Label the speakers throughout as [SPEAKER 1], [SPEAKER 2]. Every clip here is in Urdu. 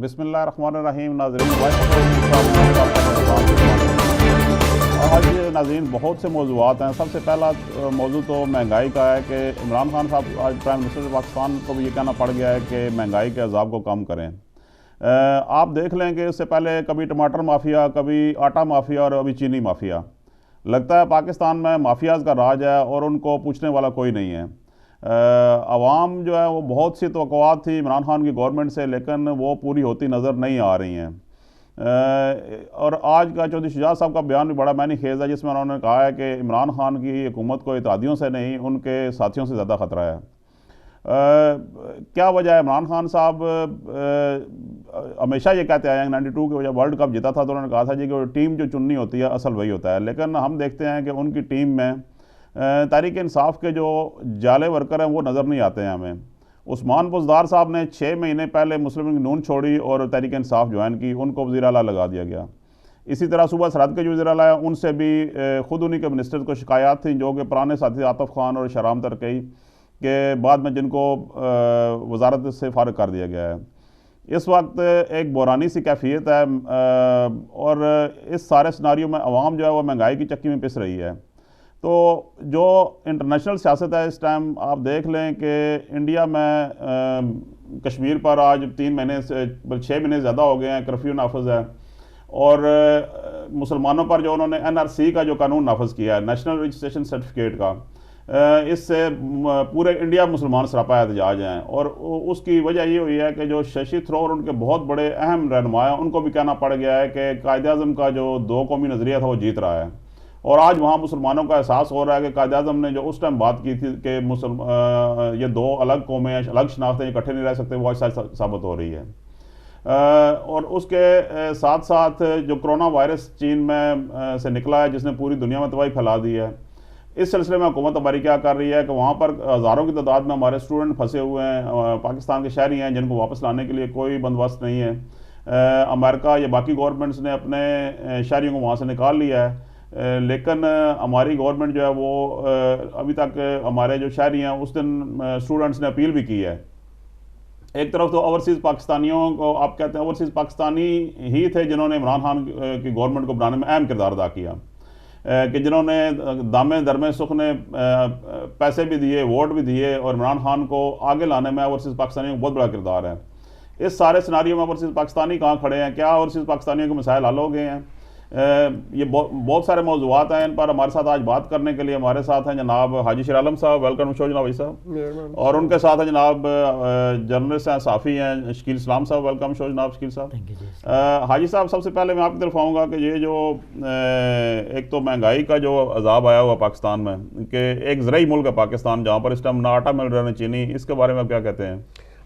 [SPEAKER 1] بسم اللہ الرحمن الرحیم. ناظرین آج ناظرین بہت سے موضوعات ہیں. سب سے پہلا موضوع تو مہنگائی کا ہے کہ عمران خان صاحب آج پرائم منسٹر پاکستان کو بھی یہ کہنا پڑ گیا ہے کہ مہنگائی کے عذاب کو کم کریں. آپ دیکھ لیں کہ اس سے پہلے کبھی ٹماٹر مافیا، کبھی آٹا مافیا اور ابھی چینی مافیا. لگتا ہے پاکستان میں مافیاز کا راج ہے اور ان کو پوچھنے والا کوئی نہیں ہے. عوام جو ہے وہ بہت سی توقعات تھی عمران خان کی گورنمنٹ سے، لیکن وہ پوری ہوتی نظر نہیں آ رہی ہیں. اور آج کا چودھری شجاعت صاحب کا بیان بھی بڑا معنی خیز ہے، جس میں انہوں نے کہا ہے کہ عمران خان کی حکومت کو اتحادیوں سے نہیں، ان کے ساتھیوں سے زیادہ خطرہ ہے. کیا وجہ ہے؟ عمران خان صاحب ہمیشہ یہ کہتے آئے ہیں 92 کی وجہ ورلڈ کپ جیتا تھا تو انہوں نے کہا تھا جی کہ ٹیم جو چننی ہوتی ہے اصل وہی ہوتا ہے. لیکن ہم دیکھتے ہیں کہ ان کی ٹیم میں تحریک انصاف کے جو جالے ورکر ہیں وہ نظر نہیں آتے ہیں ہمیں. عثمان بزدار صاحب نے 6 مہینے پہلے مسلم لیگ نون چھوڑی اور تحریک انصاف جوائن کی، ان کو وزیر اعلیٰ لگا دیا گیا. اسی طرح صوبہ سرحد کے جو وزیر اعلیٰ ہیں ان سے بھی خود انہی کے منسٹر کو شکایات تھیں، جو کہ پرانے ساتھی عاطف خان اور شہرام ترکی کے بعد میں جن کو وزارت سے فارغ کر دیا گیا ہے. اس وقت ایک بحرانی سی کیفیت ہے اور اس سارے سناریوں میں عوام جو ہے وہ مہنگائی کی چکی میں پس رہی ہے. تو جو انٹرنیشنل سیاست ہے اس ٹائم آپ دیکھ لیں کہ انڈیا میں کشمیر پر آج 3 مہینے سے 6 مہینے زیادہ ہو گئے ہیں کرفیو نافذ ہے، اور مسلمانوں پر جو انہوں نے NRC کا جو قانون نافذ کیا ہے، نیشنل رجسٹریشن سرٹیفکیٹ کا، اس سے پورے انڈیا مسلمان سراپا احتجاج ہیں. اور اس کی وجہ یہ ہوئی ہے کہ جو ششی تھرور ان کے بہت بڑے اہم رہنما ہیں ان کو بھی کہنا پڑ گیا ہے کہ قائد اعظم کا جو 2 قومی نظریہ تھا وہ جیت رہا ہے. اور آج وہاں مسلمانوں کا احساس ہو رہا ہے کہ قائد اعظم نے جو اس ٹائم بات کی تھی کہ یہ 2 الگ قومیں ہیں، الگ شناختیں اکٹھے نہیں رہ سکتے، وہ آج ثابت ہو رہی ہے. اور اس کے ساتھ ساتھ جو کرونا وائرس چین میں سے نکلا ہے جس نے پوری دنیا میں تباہی پھیلا دی ہے، اس سلسلے میں حکومت ہماری کیا کر رہی ہے کہ وہاں پر ہزاروں کی تعداد میں ہمارے اسٹوڈنٹ پھنسے ہوئے ہیں، پاکستان کے شہری ہیں جن کو واپس لانے کے لیے کوئی بندوبست نہیں ہے. امریکہ یا باقی گورنمنٹس نے اپنے شہریوں کو وہاں سے نکال لیا ہے، لیکن ہماری گورنمنٹ جو ہے وہ ابھی تک ہمارے جو شہری ہیں اس دن اسٹوڈنٹس نے اپیل بھی کی ہے. ایک طرف تو اوورسیز پاکستانیوں کو آپ کہتے ہیں اوورسیز پاکستانی ہی تھے جنہوں نے عمران خان کی گورنمنٹ کو بنانے میں اہم کردار ادا کیا، کہ جنہوں نے دامے درمے سکھ نے پیسے بھی دیے، ووٹ بھی دیے، اور عمران خان کو آگے لانے میں اوورسیز پاکستانیوں کا بہت بڑا کردار ہے. اس سارے سناریوں میں اوورسیز پاکستانی کہاں کھڑے ہیں؟ کیا اوورسیز پاکستانیوں کے مسائل حل ہو گئے ہیں؟ یہ بہت سارے موضوعات ہیں. ان پر ہمارے ساتھ آج بات کرنے کے لیے ہمارے ساتھ ہیں جناب حاجی شیر عالم صاحب، ویلکم شو جناب حاجی صاحب. اور ان کے ساتھ ہیں جناب جرنلسٹ ہیں، صحافی ہیں، شکیل اسلام صاحب، ویلکم شو جناب شکیل صاحب. حاجی صاحب سب سے پہلے میں آپ کی طرف آؤں گا کہ یہ جو ایک تو مہنگائی کا جو عذاب آیا ہوا پاکستان میں، کہ ایک زرعی ملک ہے پاکستان جہاں پر اس ٹائم نہ آٹا مل رہا نہ چینی، اس کے بارے میں آپ کیا کہتے ہیں؟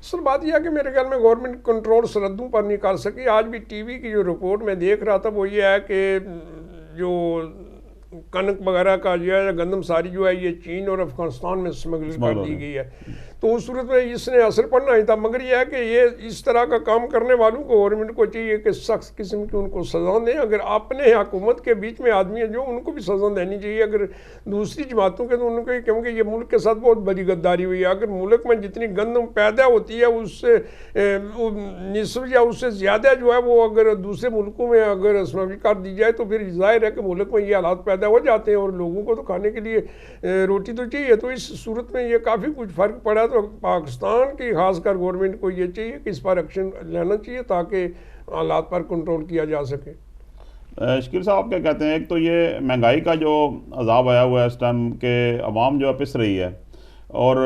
[SPEAKER 2] اصل بات یہ ہے کہ میرے خیال میں گورنمنٹ کنٹرول سرحدوں پر نہیں کر سکی. آج بھی ٹی وی کی جو رپورٹ میں دیکھ رہا تھا وہ یہ ہے کہ جو کنک وغیرہ کا جو ہے گندم ساری جو ہے یہ چین اور افغانستان میں سمگل کر دی گئی ہے. تو اس صورت میں اس نے اثر پڑنا ہی تھا. مگر یہ ہے کہ یہ اس طرح کا کام کرنے والوں کو گورنمنٹ کو چاہیے کہ سخت قسم کی ان کو سزا دیں. اگر اپنے حکومت کے بیچ میں آدمی ہیں جو ان کو بھی سزا دینی چاہیے. اگر دوسری جماعتوں کے تو ان کو، کیونکہ یہ ملک کے ساتھ بہت بڑی غداری ہوئی ہے. اگر ملک میں جتنی گندم پیدا ہوتی ہے اس سے نصف یا اس سے زیادہ جو ہے وہ اگر دوسرے ملکوں میں اگر اسمگل کر دی جائے تو پھر ظاہر ہے کہ ملک میں یہ حالات پیدا ہو جاتے ہیں اور لوگوں کو تو کھانے کے لیے روٹی تو چاہیے. تو اس صورت میں یہ کافی کچھ فرق پڑا. تو پاکستان کی خاص کر گورنمنٹ کو یہ چاہیے کہ اس پر ایکشن لینا چاہیے تاکہ حالات پر کنٹرول کیا جا سکے.
[SPEAKER 1] شکیل صاحب آپ کیا کہتے ہیں؟ ایک تو یہ مہنگائی کا جو عذاب آیا ہوا ہے اس ٹائم کہ عوام جو ہے پس رہی ہے، اور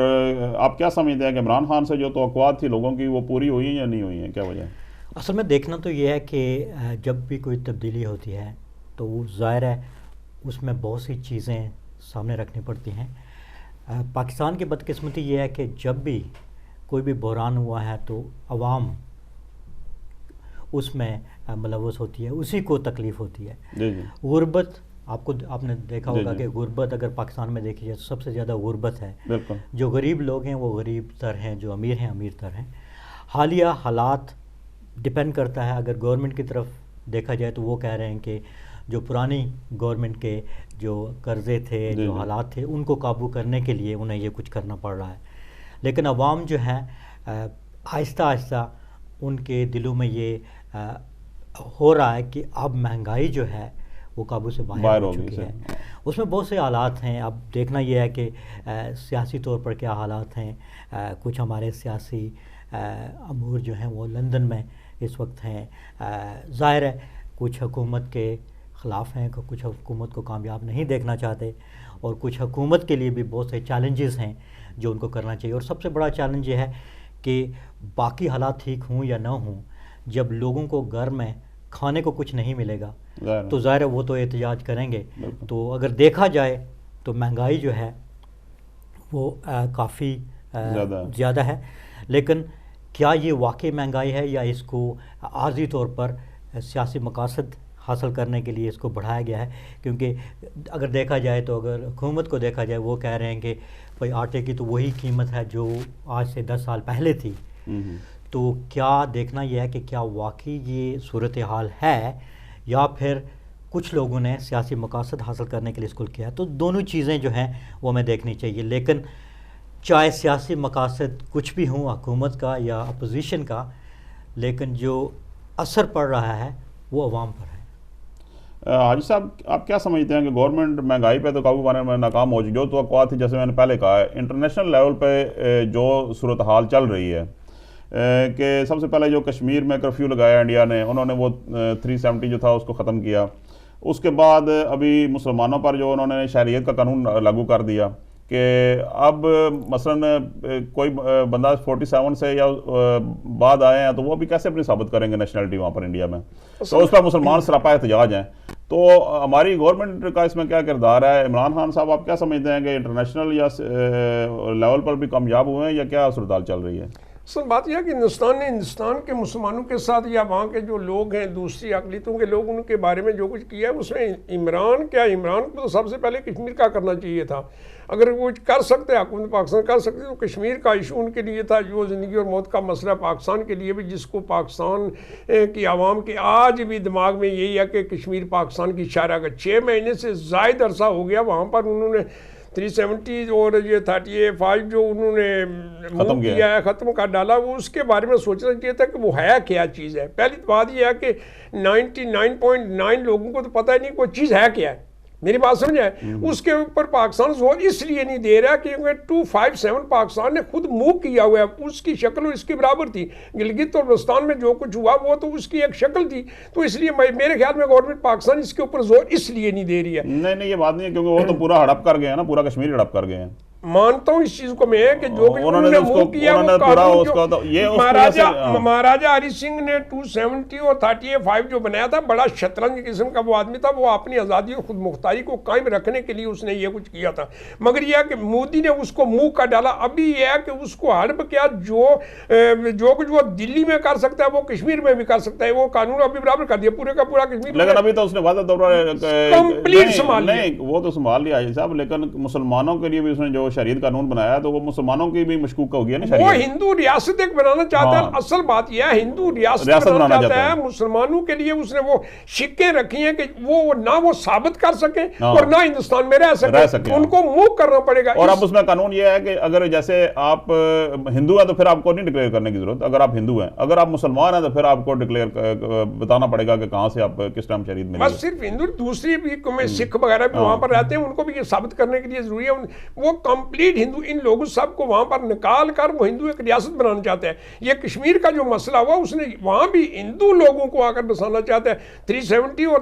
[SPEAKER 1] آپ کیا سمجھتے ہیں کہ عمران خان سے جو توقعات تھی لوگوں کی وہ پوری ہوئی ہیں یا نہیں ہوئی ہیں؟ کیا وجہ ہے؟
[SPEAKER 3] اصل میں دیکھنا تو یہ ہے کہ جب بھی کوئی تبدیلی ہوتی ہے تو وہ ظاہر ہے اس میں بہت سی چیزیں سامنے رکھنی پڑتی ہیں. پاکستان کی بدقسمتی یہ ہے کہ جب بھی کوئی بھی بحران ہوا ہے تو عوام اس میں ملوث ہوتی ہے، اسی کو تکلیف ہوتی ہے. غربت آپ نے دیکھا ہوگا کہ غربت اگر پاکستان میں دیکھی جائے تو سب سے زیادہ غربت ہے. جو غریب لوگ ہیں وہ غریب تر ہیں، جو امیر ہیں امیر تر ہیں. حالیہ حالات ڈپینڈ کرتا ہے. اگر گورنمنٹ کی طرف دیکھا جائے تو وہ کہہ رہے ہیں کہ جو پرانی گورنمنٹ کے جو قرضے تھے، جو حالات تھے، ان کو قابو کرنے کے لیے انہیں یہ کچھ کرنا پڑ رہا ہے. لیکن عوام جو ہے آہستہ آہستہ ان کے دلوں میں یہ ہو رہا ہے کہ اب مہنگائی جو ہے وہ قابو سے باہر ہو چکی ہے. اس میں بہت سے حالات ہیں. اب دیکھنا یہ ہے کہ سیاسی طور پر کیا حالات ہیں. کچھ ہمارے سیاسی امور جو ہیں وہ لندن میں اس وقت ہیں. ظاہر ہے کچھ حکومت کے خلاف ہیں, کچھ حکومت کو کامیاب نہیں دیکھنا چاہتے, اور کچھ حکومت کے لیے بھی بہت سے چیلنجز ہیں جو ان کو کرنا چاہیے. اور سب سے بڑا چیلنج یہ ہے کہ باقی حالات ٹھیک ہوں یا نہ ہوں, جب لوگوں کو گھر میں کھانے کو کچھ نہیں ملے گا تو ظاہر ہے وہ تو احتجاج کریں گے. تو اگر دیکھا جائے تو مہنگائی جو ہے وہ کافی زیادہ ہے. لیکن کیا یہ واقعی مہنگائی ہے یا اس کو عارضی طور پر سیاسی مقاصد حاصل کرنے کے لیے اس کو بڑھایا گیا ہے؟ کیونکہ اگر دیکھا جائے تو اگر حکومت کو دیکھا جائے وہ کہہ رہے ہیں کہ بھائی آٹے کی تو وہی قیمت ہے جو آج سے 10 سال پہلے تھی. تو کیا دیکھنا یہ ہے کہ کیا واقعی یہ صورتحال ہے یا پھر کچھ لوگوں نے سیاسی مقاصد حاصل کرنے کے لیے اس کو کیا ہے. تو دونوں چیزیں جو ہیں وہ ہمیں دیکھنی چاہیے. لیکن چاہے سیاسی مقاصد کچھ بھی ہوں حکومت کا یا اپوزیشن کا, لیکن جو اثر پڑ رہا ہے وہ عوام پر ہے.
[SPEAKER 1] حاجی صاحب آپ کیا سمجھتے ہیں کہ گورنمنٹ مہنگائی پہ تو قابو پانے میں ناکام ہو چکی؟ جو توقعات تھی جیسے میں نے پہلے کہا ہے, انٹرنیشنل لیول پہ جو صورتحال چل رہی ہے کہ سب سے پہلے جو کشمیر میں کرفیو لگایا انڈیا نے, انہوں نے وہ 370 جو تھا اس کو ختم کیا. اس کے بعد ابھی مسلمانوں پر جو انہوں نے شہریت کا قانون لاگو کر دیا کہ اب مثلا کوئی بندہ 47 سے یا بعد آئے ہیں تو وہ بھی کیسے اپنی ثابت کریں گے نیشنلٹی وہاں پر انڈیا میں, تو اس پر مسلمان سراپا احتجاج ہیں. تو ہماری گورنمنٹ کا اس میں کیا کردار ہے؟ عمران خان صاحب آپ کیا سمجھتے ہیں کہ انٹرنیشنل یا لیول پر بھی کامیاب ہوئے ہیں یا کیا صورتحال چل رہی ہے؟
[SPEAKER 2] اصل بات یہ ہے کہ ہندوستان نے ہندوستان کے مسلمانوں کے ساتھ یا وہاں کے جو لوگ ہیں دوسری اقلیتوں کے لوگ ان کے بارے میں جو کچھ کیا ہے اس میں عمران کو تو سب سے پہلے کشمیر کا کرنا چاہیے تھا. اگر وہ کر سکتے حکومت پاکستان کر سکتے تو کشمیر کا ایشو ان کے لیے تھا جو زندگی اور موت کا مسئلہ پاکستان کے لیے بھی, جس کو پاکستان کی عوام کے آج بھی دماغ میں یہی ہے کہ کشمیر پاکستان کی شاہراہ کا 6 مہینے سے زائد عرصہ ہو گیا وہاں پر انہوں نے 370 اور یہ 35 جو انہوں نے ختم کیا ہے, ختم کر ڈالا. وہ اس کے بارے میں سوچنا چاہیے تھا کہ وہ ہے کیا چیز ہے. پہلی بات یہ ہے کہ 99.9 لوگوں کو تو پتہ ہی نہیں کوئی چیز ہے کیا ہے. میری بات سمجھے, اس کے اوپر پاکستان زور اس لیے نہیں دے رہا کیونکہ 257 پاکستان نے خود موو کیا ہوا ہے. اس کی شکل اس کے برابر تھی. گلگت اور بلتستان میں جو کچھ ہوا وہ تو اس کی ایک شکل تھی. تو اس لیے میرے خیال میں گورنمنٹ پاکستان اس کے اوپر زور اس لیے نہیں دے رہی ہے.
[SPEAKER 1] نہیں یہ بات نہیں ہے کیونکہ وہ تو پورا ہڑپ کر گئے ہیں نا, پورا کشمیر ہڑپ کر گئے ہیں.
[SPEAKER 2] مانتا ہوں اس چیز کو میں کہ جو بھی انہوں نے موو کیا وہ مہاراجہ ہری سنگھ نے 270 اور 35 جو بنایا تھا, بڑا شطرنج قسم کا وہ آدمی تھا. وہ اپنی آزادی اور خود مختاری کو قائم رکھنے کے لیے اس نے یہ کچھ کیا تھا. مگر یہ ہے کہ مودی نے اس کو موو کر ڈالا. ابھی یہ ہے کہ اس کو ہڑپ کیا جو کچھ وہ دلی میں کر سکتا ہے وہ کشمیر میں بھی کر سکتا ہے. وہ قانون ابھی برابر کر دیا پورے کا پورا کشمیر.
[SPEAKER 1] لیکن ابھی تو اس نے واضح طور پر
[SPEAKER 2] کمپلیٹ سنبھال لیا.
[SPEAKER 1] نہیں وہ تو سنبھال لیا صاحب, لیکن مسلمانوں کے لیے بھی اس نے جو شریعت قانون بنایا تو وہ مسلمانوں کی بھی مشکوک ہو گیا نا.
[SPEAKER 2] وہ ہندو ریاست ایک بنانا چاہتا ہے. اصل بات یہ ہے ہندو ریاست بنانا چاہتا ہے. مسلمانوں کے لیے اس نے وہ شکیں رکھی ہیں کہ وہ نہ وہ ثابت کر سکیں اور نہ ہندوستان میں رہ سکیں. ان کو موو کرنا پڑے گا.
[SPEAKER 1] اور اب اس میں قانون یہ ہے کہ اگر جیسے آپ ہندو ہیں تو پھر آپ کو نہیں ڈکلیئر کرنے کی ضرورت. اگر آپ ہندو ہیں, اگر آپ مسلمان ہیں تو پھر آپ کو ڈکلیئر بتانا پڑے گا کہ کہاں سے آپ کس ٹائم شریعت ملی.
[SPEAKER 2] بس صرف ہندو, دوسری بھی سکھ وغیرہ بھی وہاں پر رہتے ہیں, ان کو بھی یہ ثابت کرنے کے لیے ضروری ہے. وہ کمپلیٹ ہندو ان لوگوں سب کو وہاں پر نکال کر وہ ہندو ایک ریاست بنانا چاہتے ہیں. یہ کشمیر کا جو مسئلہ ہوا اس نے وہاں بھی ہندو لوگوں کو آ کر بسانا چاہتا ہے. 370 اور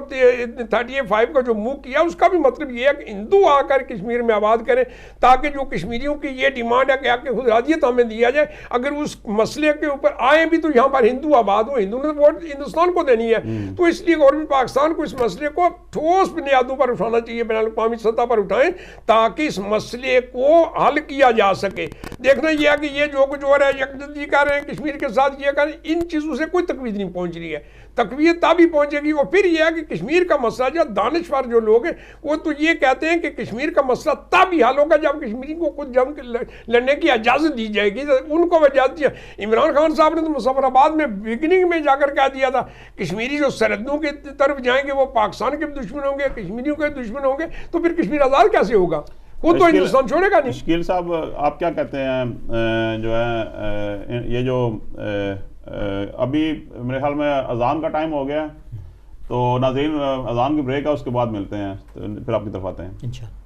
[SPEAKER 2] 35 کا جو موو کیا اس کا بھی مطلب یہ ہے کہ ہندو آ کر کشمیر میں آباد کریں تاکہ جو کشمیریوں کی یہ ڈیمانڈ ہے کہ آ کے خود ارادیت ہمیں دیا جائے. اگر اس مسئلے کے اوپر آئیں بھی تو یہاں پر ہندو آباد ہو. ہندو نے ووٹ ہندوستان کو دینی ہے. تو اس لیے گورنمنٹ پاکستان کو اس مسئلے کو ٹھوس بنیادوں پر اٹھانا چاہیے, بین الاقوامی سطح پر اٹھائیں تاکہ اس مسئلے کو حل کیا جا سکے. دیکھنا یہ ہے کہ یہ جو کچھ ہو رہا ہے یکجہتی کر رہے ہیں کشمیر کے ساتھ یہ کر رہے ہیں, ان چیزوں سے کوئی تقویت نہیں پہنچ رہی ہے. تقویت تبھی پہنچے گی. اور پھر یہ ہے کہ کشمیر کا مسئلہ جو دانشور جو لوگ ہیں وہ تو یہ کہتے ہیں کہ کشمیر کا مسئلہ تب ہی حل ہوگا جب کشمیری کو خود جنگ لڑنے کی اجازت دی جائے گی. ان کو اجازت دیا. عمران خان صاحب نے تو مظفر آباد میں بگننگ میں جا کر کہہ دیا تھا کشمیری جو سرحدوں کی طرف جائیں گے وہ پاکستان کے بھی دشمن ہوں گے, کشمیریوں کے دشمن ہوں گے, تو پھر کشمیر آزاد کیسے ہوگا؟ وہ تو ہندوستان چھوڑے گا نہیں.
[SPEAKER 1] شکیل صاحب آپ کیا کہتے ہیں جو ہے یہ جو ابھی میرے خیال میں اذان کا ٹائم ہو گیا ہے، تو ناظرین اذان کی بریک ہے، اس کے بعد ملتے ہیں، تو پھر آپ کی طرف آتے ہیں
[SPEAKER 3] انشاءاللہ۔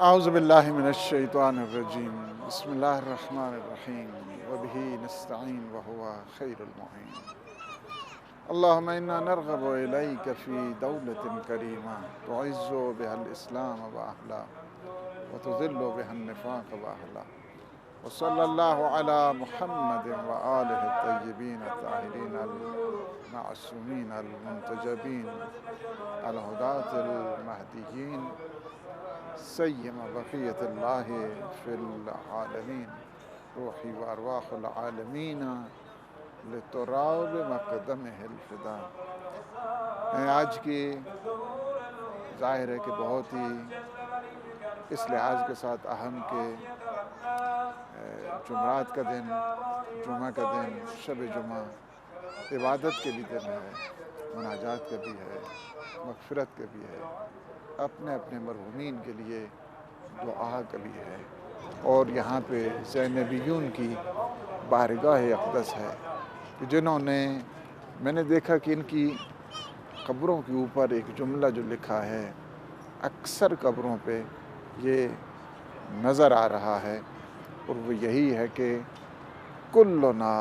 [SPEAKER 4] اعوذ باللہ من الشیطان الرجیم، بسم اللہ الرحمن الرحیم، وبہ نستعین وہو خیر المعین۔ اللہم انا نرغب الیک فی دولت کریمہ تعز بها الاسلام واہلہ وتذل بها النفاق واہلہ، وصلی اللہ علی محمد وآلہ الطیبین الطاہرین المعصومین المنتجبین الہداة المہدیین سیم بقیت اللہ فی العالمین، روحی و ارواح العالمین لتراب مقدمہ الفدا۔ آج کی ظاہر ہے کہ بہت ہی اس لحاظ کے ساتھ اہم کہ جمعرات کا دن، جمعہ کا دن، شب جمعہ عبادت کے بھی دن ہے، مناجات کا بھی ہے، مغفرت کا بھی ہے، اپنے اپنے مرحومین کے لیے دعا کا بھی ہے، اور یہاں پہ زینبیون کی بارگاہ اقدس ہے کہ جنہوں نے، میں نے دیکھا کہ ان کی قبروں کے اوپر ایک جملہ جو لکھا ہے، اکثر قبروں پہ یہ نظر آ رہا ہے، اور وہ یہی ہے کہ کلنا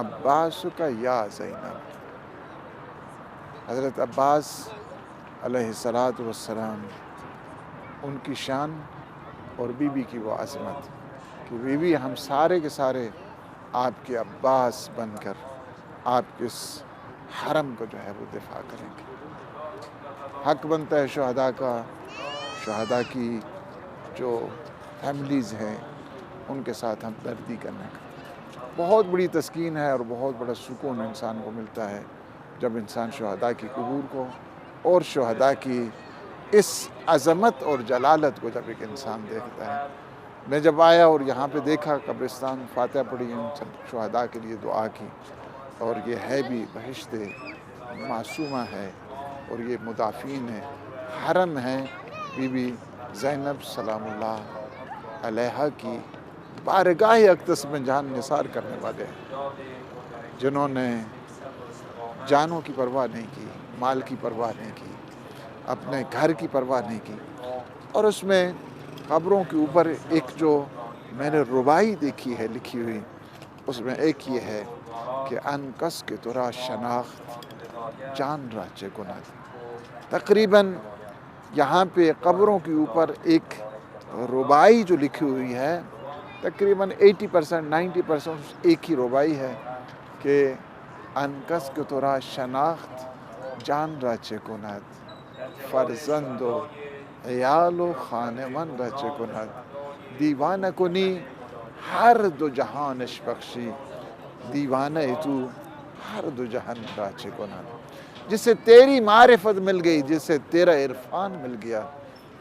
[SPEAKER 4] عباس کا یا زینب۔ حضرت عباس علیہ السلام، ان کی شان اور بی بی کی وہ عظمت کہ بی بی ہم سارے کے سارے آپ کے عباس بن کر آپ کے اس حرم کو جو ہے وہ دفاع کریں گے۔ حق بنتا ہے شہداء کا، شہداء کی جو فیملیز ہیں ان کے ساتھ ہمدردی کرنے کا۔ بہت بڑی تسکین ہے اور بہت بڑا سکون انسان کو ملتا ہے جب انسان شہداء کی قبور کو اور شہداء کی اس عظمت اور جلالت کو جب ایک انسان دیکھتا ہے. میں جب آیا اور یہاں پہ دیکھا قبرستان، فاتحہ پڑھی، ان سب شہداء کے لیے دعا کی، اور یہ ہے بھی بہشت معصومہ ہے، اور یہ مدافعین ہے، حرم ہے بی بی زینب سلام اللہ علیہا کی بارگاہ اقدس میں جان نثار کرنے والے ہیں، جنہوں نے جانوں کی پرواہ نہیں کی، مال کی پرواہ نہیں کی، اپنے گھر کی پرواہ نہیں کی. اور اس میں قبروں کے اوپر ایک جو میں نے ربائی دیکھی ہے لکھی ہوئی، اس میں ایک یہ ہے کہ ان کس کے ترا شناخت جان راچے گناہ. تقریباً یہاں پہ قبروں کے اوپر ایک ربائی جو لکھی ہوئی ہے، تقریباً 80% 90% ایک ہی ربائی ہے کہ ان کس کے ترا شناخت جان راچے گناہ، فرزند و عیال و خانمان راچے گناہ، دیوانہ کنی ہر دو جہانش بخشی، دیوانہ تو ہر دو جہان راچے گناہ. جسے تیری معرفت مل گئی، جسے تیرا عرفان مل گیا،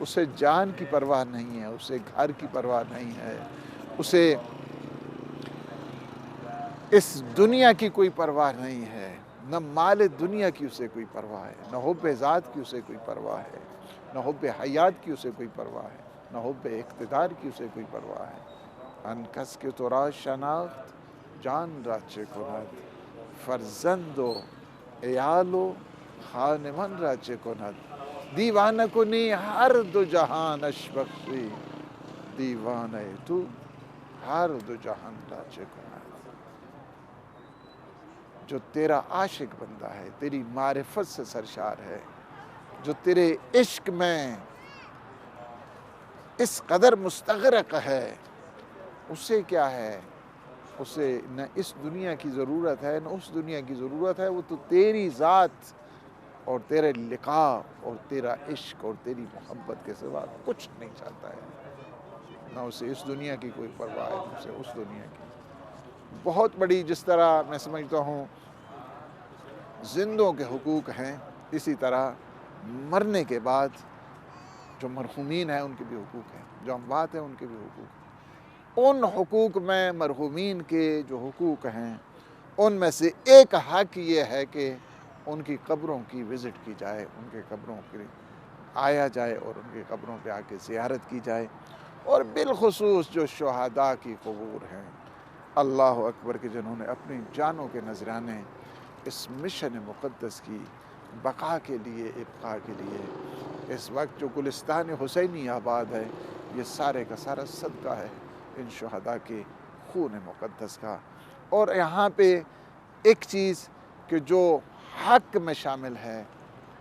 [SPEAKER 4] اسے جان کی پرواہ نہیں ہے، اسے گھر کی پرواہ نہیں ہے، اسے اس دنیا کی کوئی پرواہ نہیں ہے، نہ مال دنیا کی اسے کوئی پرواہ ہے، نہ حب ذات کی اسے کوئی پرواہ ہے، نہ حب حیات کی اسے کوئی پرواہ ہے، نہ حب اقتدار کی اسے کوئی پرواہ ہے. ان کس کے ترا شناخت جان راچے کنات، فرزند و عیال و خانمان راچے کنات، دیوانہ کنی ہر دو جہانش بخشی، دیوانہ تو ہر دو جہان راچے کنات. جو تیرا عاشق بندہ ہے، تیری معرفت سے سرشار ہے، جو تیرے عشق میں اس قدر مستغرق ہے، اسے کیا ہے؟ اسے نہ اس دنیا کی ضرورت ہے نہ اس دنیا کی ضرورت ہے. وہ تو تیری ذات اور تیرے لقاء اور تیرا عشق اور تیری محبت کے سوا کچھ نہیں چاہتا ہے. نہ اسے اس دنیا کی کوئی پرواہ ہے نہ اسے اس دنیا کی. بہت بڑی، جس طرح میں سمجھتا ہوں زندوں کے حقوق ہیں، اسی طرح مرنے کے بعد جو مرحومین ہیں ان کے بھی حقوق ہیں، جو اموات ہیں ان کے بھی حقوق ہیں. ان حقوق میں مرحومین کے جو حقوق ہیں ان میں سے ایک حق یہ ہے کہ ان کی قبروں کی وزٹ کی جائے، ان کے قبروں پہ آیا جائے اور ان کی قبروں پہ آ کے زیارت کی جائے. اور بالخصوص جو شہداء کی قبور ہیں، اللہ اکبر، کہ جنہوں نے اپنی جانوں کے نذرانے اس مشن مقدس کی بقا کے لیے، ابقاء کے لیے، اس وقت جو گلستان حسینی آباد ہے، یہ سارے کا سارا صدقہ ہے ان شہداء کے خون مقدس کا. اور یہاں پہ ایک چیز کہ جو حق میں شامل ہے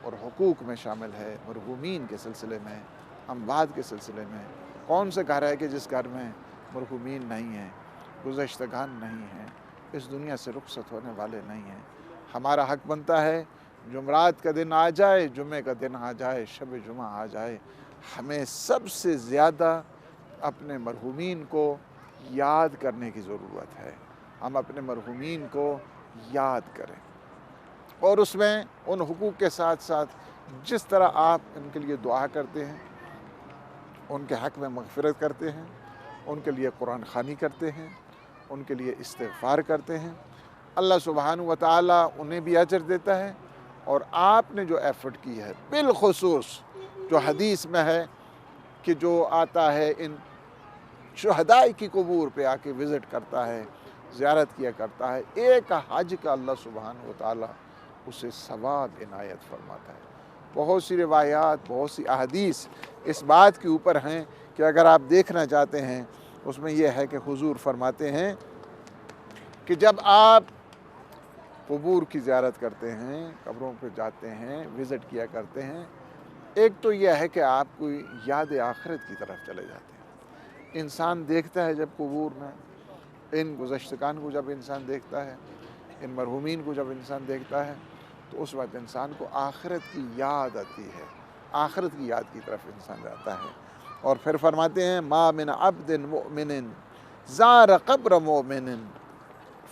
[SPEAKER 4] اور حقوق میں شامل ہے مرحومین کے سلسلے میں، اموات کے سلسلے میں، کون سے گھر ہے کہ جس گھر میں مرحومین نہیں ہیں، گزشتگان نہیں ہیں، اس دنیا سے رخصت ہونے والے نہیں ہیں. ہمارا حق بنتا ہے جمعرات کا دن آ جائے، جمعے کا دن آ جائے، شب جمعہ آ جائے، ہمیں سب سے زیادہ اپنے مرحومین کو یاد کرنے کی ضرورت ہے. ہم اپنے مرحومین کو یاد کریں، اور اس میں ان حقوق کے ساتھ ساتھ جس طرح آپ ان کے لیے دعا کرتے ہیں، ان کے حق میں مغفرت کرتے ہیں، ان کے لیے قرآن خوانی کرتے ہیں، ان کے لیے استغفار کرتے ہیں، اللہ سبحانہ و تعالیٰ انہیں بھی اجر دیتا ہے. اور آپ نے جو ایفرٹ کی ہے، بالخصوص جو حدیث میں ہے کہ جو آتا ہے ان شہداء کی قبور پہ آ کے وزٹ کرتا ہے، زیارت کیا کرتا ہے، ایک حج کا اللہ سبحانہ و تعالیٰ اسے ثواب عنایت فرماتا ہے. بہت سی روایات، بہت سی احادیث اس بات کے اوپر ہیں کہ اگر آپ دیکھنا چاہتے ہیں، اس میں یہ ہے کہ حضور فرماتے ہیں کہ جب آپ قبور کی زیارت کرتے ہیں، قبروں پہ جاتے ہیں، وزٹ کیا کرتے ہیں، ایک تو یہ ہے کہ آپ کوئی یاد آخرت کی طرف چلے جاتے ہیں. انسان دیکھتا ہے جب قبور میں ان گزشتگان کو، جب انسان دیکھتا ہے ان مرحومین کو، جب انسان دیکھتا ہے تو اس وقت انسان کو آخرت کی یاد آتی ہے، آخرت کی یاد کی طرف انسان جاتا ہے. اور پھر فرماتے ہیں ما من عبد مؤمن زار قبر مؤمن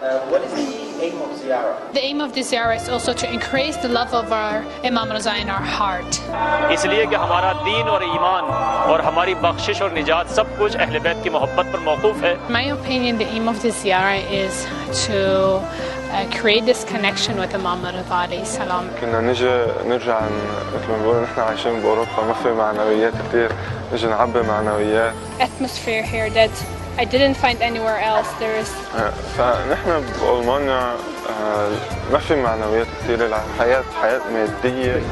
[SPEAKER 5] What is the aim of ziyarah?
[SPEAKER 6] The aim of the ziyarah is also to increase the love of our Imam Raza in our heart.
[SPEAKER 7] اس لیے کہ ہمارا دین اور ایمان اور ہماری بخشش اور نجات سب کچھ اہل بیت کی محبت پر موقوف ہے.
[SPEAKER 6] In my opinion, the aim of the ziyarah is to create this connection with Imam Raza alayhi salam.
[SPEAKER 8] كنا نرجع مثل ما بنقول نحن عايشين بأوروبا ما في معنويات كتير نجي نعبي معنويات.
[SPEAKER 6] Atmosphere here that I didn't find anywhere else. There is
[SPEAKER 8] فنحن بألمانيا ما في معنويات كتير، الحياة حياة مادية.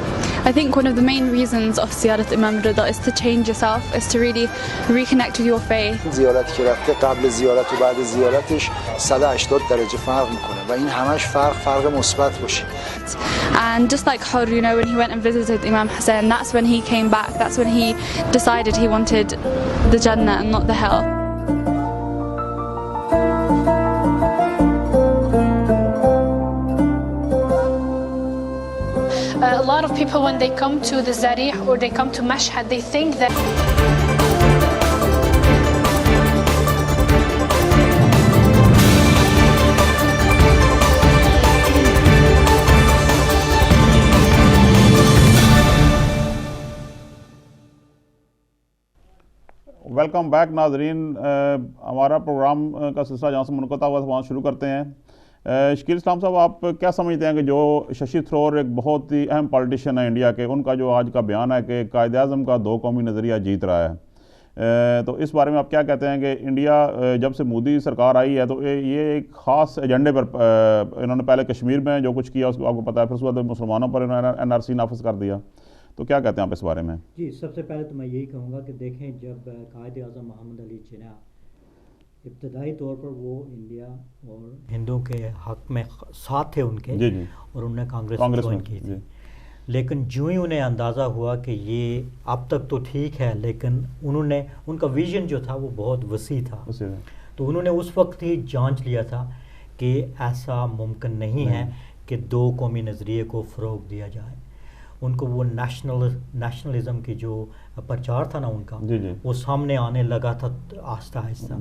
[SPEAKER 9] I think one of the main reasons of زيارة Imam Rida is to change yourself, is to really reconnect with your faith.
[SPEAKER 10] زیارتی که رفته قبل زیارت و بعد زیارتش 180 درجه فرق میکنه و این همش فرق مثبت باشه.
[SPEAKER 9] And just like Haruna, when he went and visited Imam Hussein, that's when he came back. That's when he decided he wanted the Jannah and not the hell.
[SPEAKER 6] a lot of people when they come to the Zarih or they come to Mashhad, they think that
[SPEAKER 1] welcome back ناظرین. ہمارا پروگرام کا سلسلہ جہاں سے منقطع ہوا تھا وہاں شروع کرتے ہیں. شکیل اسلام صاحب، آپ کیا سمجھتے ہیں کہ جو ششی تھرور ایک بہت ہی اہم پالیٹیشین ہے انڈیا کے، ان کا جو آج کا بیان ہے کہ قائد اعظم کا 2 قومی نظریہ جیت رہا ہے، تو اس بارے میں آپ کیا کہتے ہیں کہ انڈیا جب سے مودی سرکار آئی ہے تو یہ ایک خاص ایجنڈے پر انہوں نے پہلے کشمیر میں جو کچھ کیا اس کو آپ کو پتہ ہے، پھر اس کے بعد مسلمانوں پر انہوں نے NRC نافذ کر دیا، تو کیا کہتے ہیں آپ اس بارے میں؟
[SPEAKER 3] جی، سب سے پہلے تو میں یہی کہوں گا کہ دیکھیں، جب قائد اعظم محمد علی جناح ابتدائی طور پر وہ انڈیا اور ہندوؤں کے حق میں ساتھ تھے ان کے،
[SPEAKER 1] جی
[SPEAKER 3] اور انہوں نے کانگریس جوائن کی تھی، لیکن جو ہی انہیں اندازہ ہوا کہ یہ اب تک تو ٹھیک ہے، لیکن انہوں نے ان کا ویژن جو تھا وہ بہت وسیع تھا، تو انہوں نے اس وقت ہی جانچ لیا تھا کہ ایسا ممکن نہیں ہے کہ 2 قومی نظریے کو فروغ دیا جائے. ان کو وہ نیشنلزم کی جو پرچار تھا نا ان کا، وہ سامنے آنے لگا تھا آہستہ آہستہ،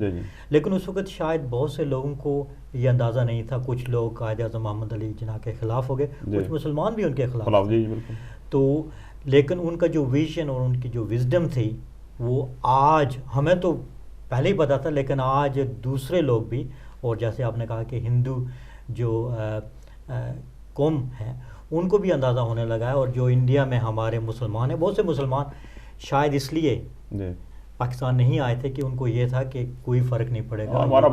[SPEAKER 3] لیکن اس وقت شاید بہت سے لوگوں کو یہ اندازہ نہیں تھا. کچھ لوگ قائد اعظم محمد علی جناح کے خلاف ہو گئے، کچھ مسلمان بھی ان کے خلاف، تو لیکن ان کا جو ویژن اور ان کی جو وزڈم تھی وہ آج ہمیں تو پہلے ہی پتا تھا، لیکن آج دوسرے لوگ بھی، اور جیسے آپ نے کہا کہ ہندو جو قوم ہے ان کو بھی اندازہ ہونے لگا ہے، اور جو انڈیا میں ہمارے مسلمان ہیں، بہت سے مسلمان شاید اس لیے پاکستان نہیں آئے تھے کہ ان کو یہ تھا کہ کوئی فرق نہیں پڑے گا، ہمارا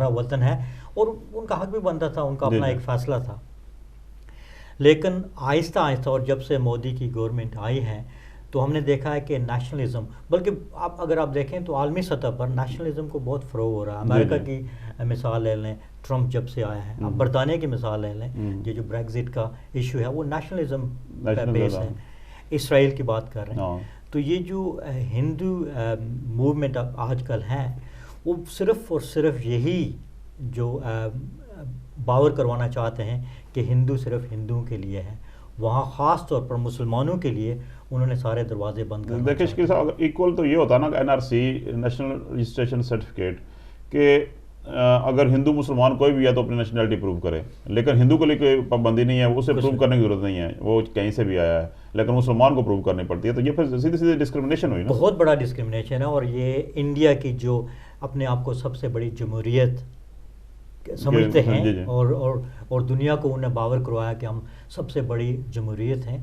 [SPEAKER 3] وطن ہے، اور ان کا حق بھی بنتا تھا، ان کا اپنا ایک فیصلہ تھا. لیکن آہستہ آہستہ، اور جب سے مودی کی گورنمنٹ آئی ہے تو ہم نے دیکھا ہے کہ نیشنلزم، بلکہ اگر آپ دیکھیں تو عالمی سطح پر نیشنلزم کو بہت فروغ ہو رہا ہے. امریکہ کی مثال لے لیں، ٹرمپ جب سے آیا ہے، آپ برطانیہ کی مثال لے لیں، یہ جو بریگزٹ کا ایشو ہے وہ نیشنلزم پہ بیس ہے. اسرائیل کی بات کر رہے ہیں، تو یہ جو ہندو موومنٹ آج کل ہیں وہ صرف اور صرف یہی جو باور کروانا چاہتے ہیں کہ ہندو صرف ہندوؤں کے لیے ہے، وہاں خاص طور پر مسلمانوں کے لیے انہوں نے سارے دروازے بند کر.
[SPEAKER 1] دیکھیں شکیل صاحب، ایکول تو یہ ہوتا نا کہ NRC نیشنل رجسٹریشن سرٹیفکیٹ، کہ اگر ہندو مسلمان کوئی بھی ہے تو اپنی نیشنلٹی پروو کرے، لیکن ہندو کے لیے کوئی پابندی نہیں ہے، اسے پروو کرنے کی ضرورت نہیں ہے، وہ کہیں سے بھی آیا ہے، لیکن مسلمان کو پروو کرنی پڑتی ہے. تو یہ پھر سیدھی ڈسکرمنیشن ہوئی نا،
[SPEAKER 3] بہت بڑا ڈسکرمنیشن ہے. اور یہ انڈیا کی جو اپنے آپ کو سب سے بڑی جمہوریت سمجھتے ہیں، اور دنیا کو انہیں باور کروایا کہ ہم سب سے بڑی جمہوریت ہیں،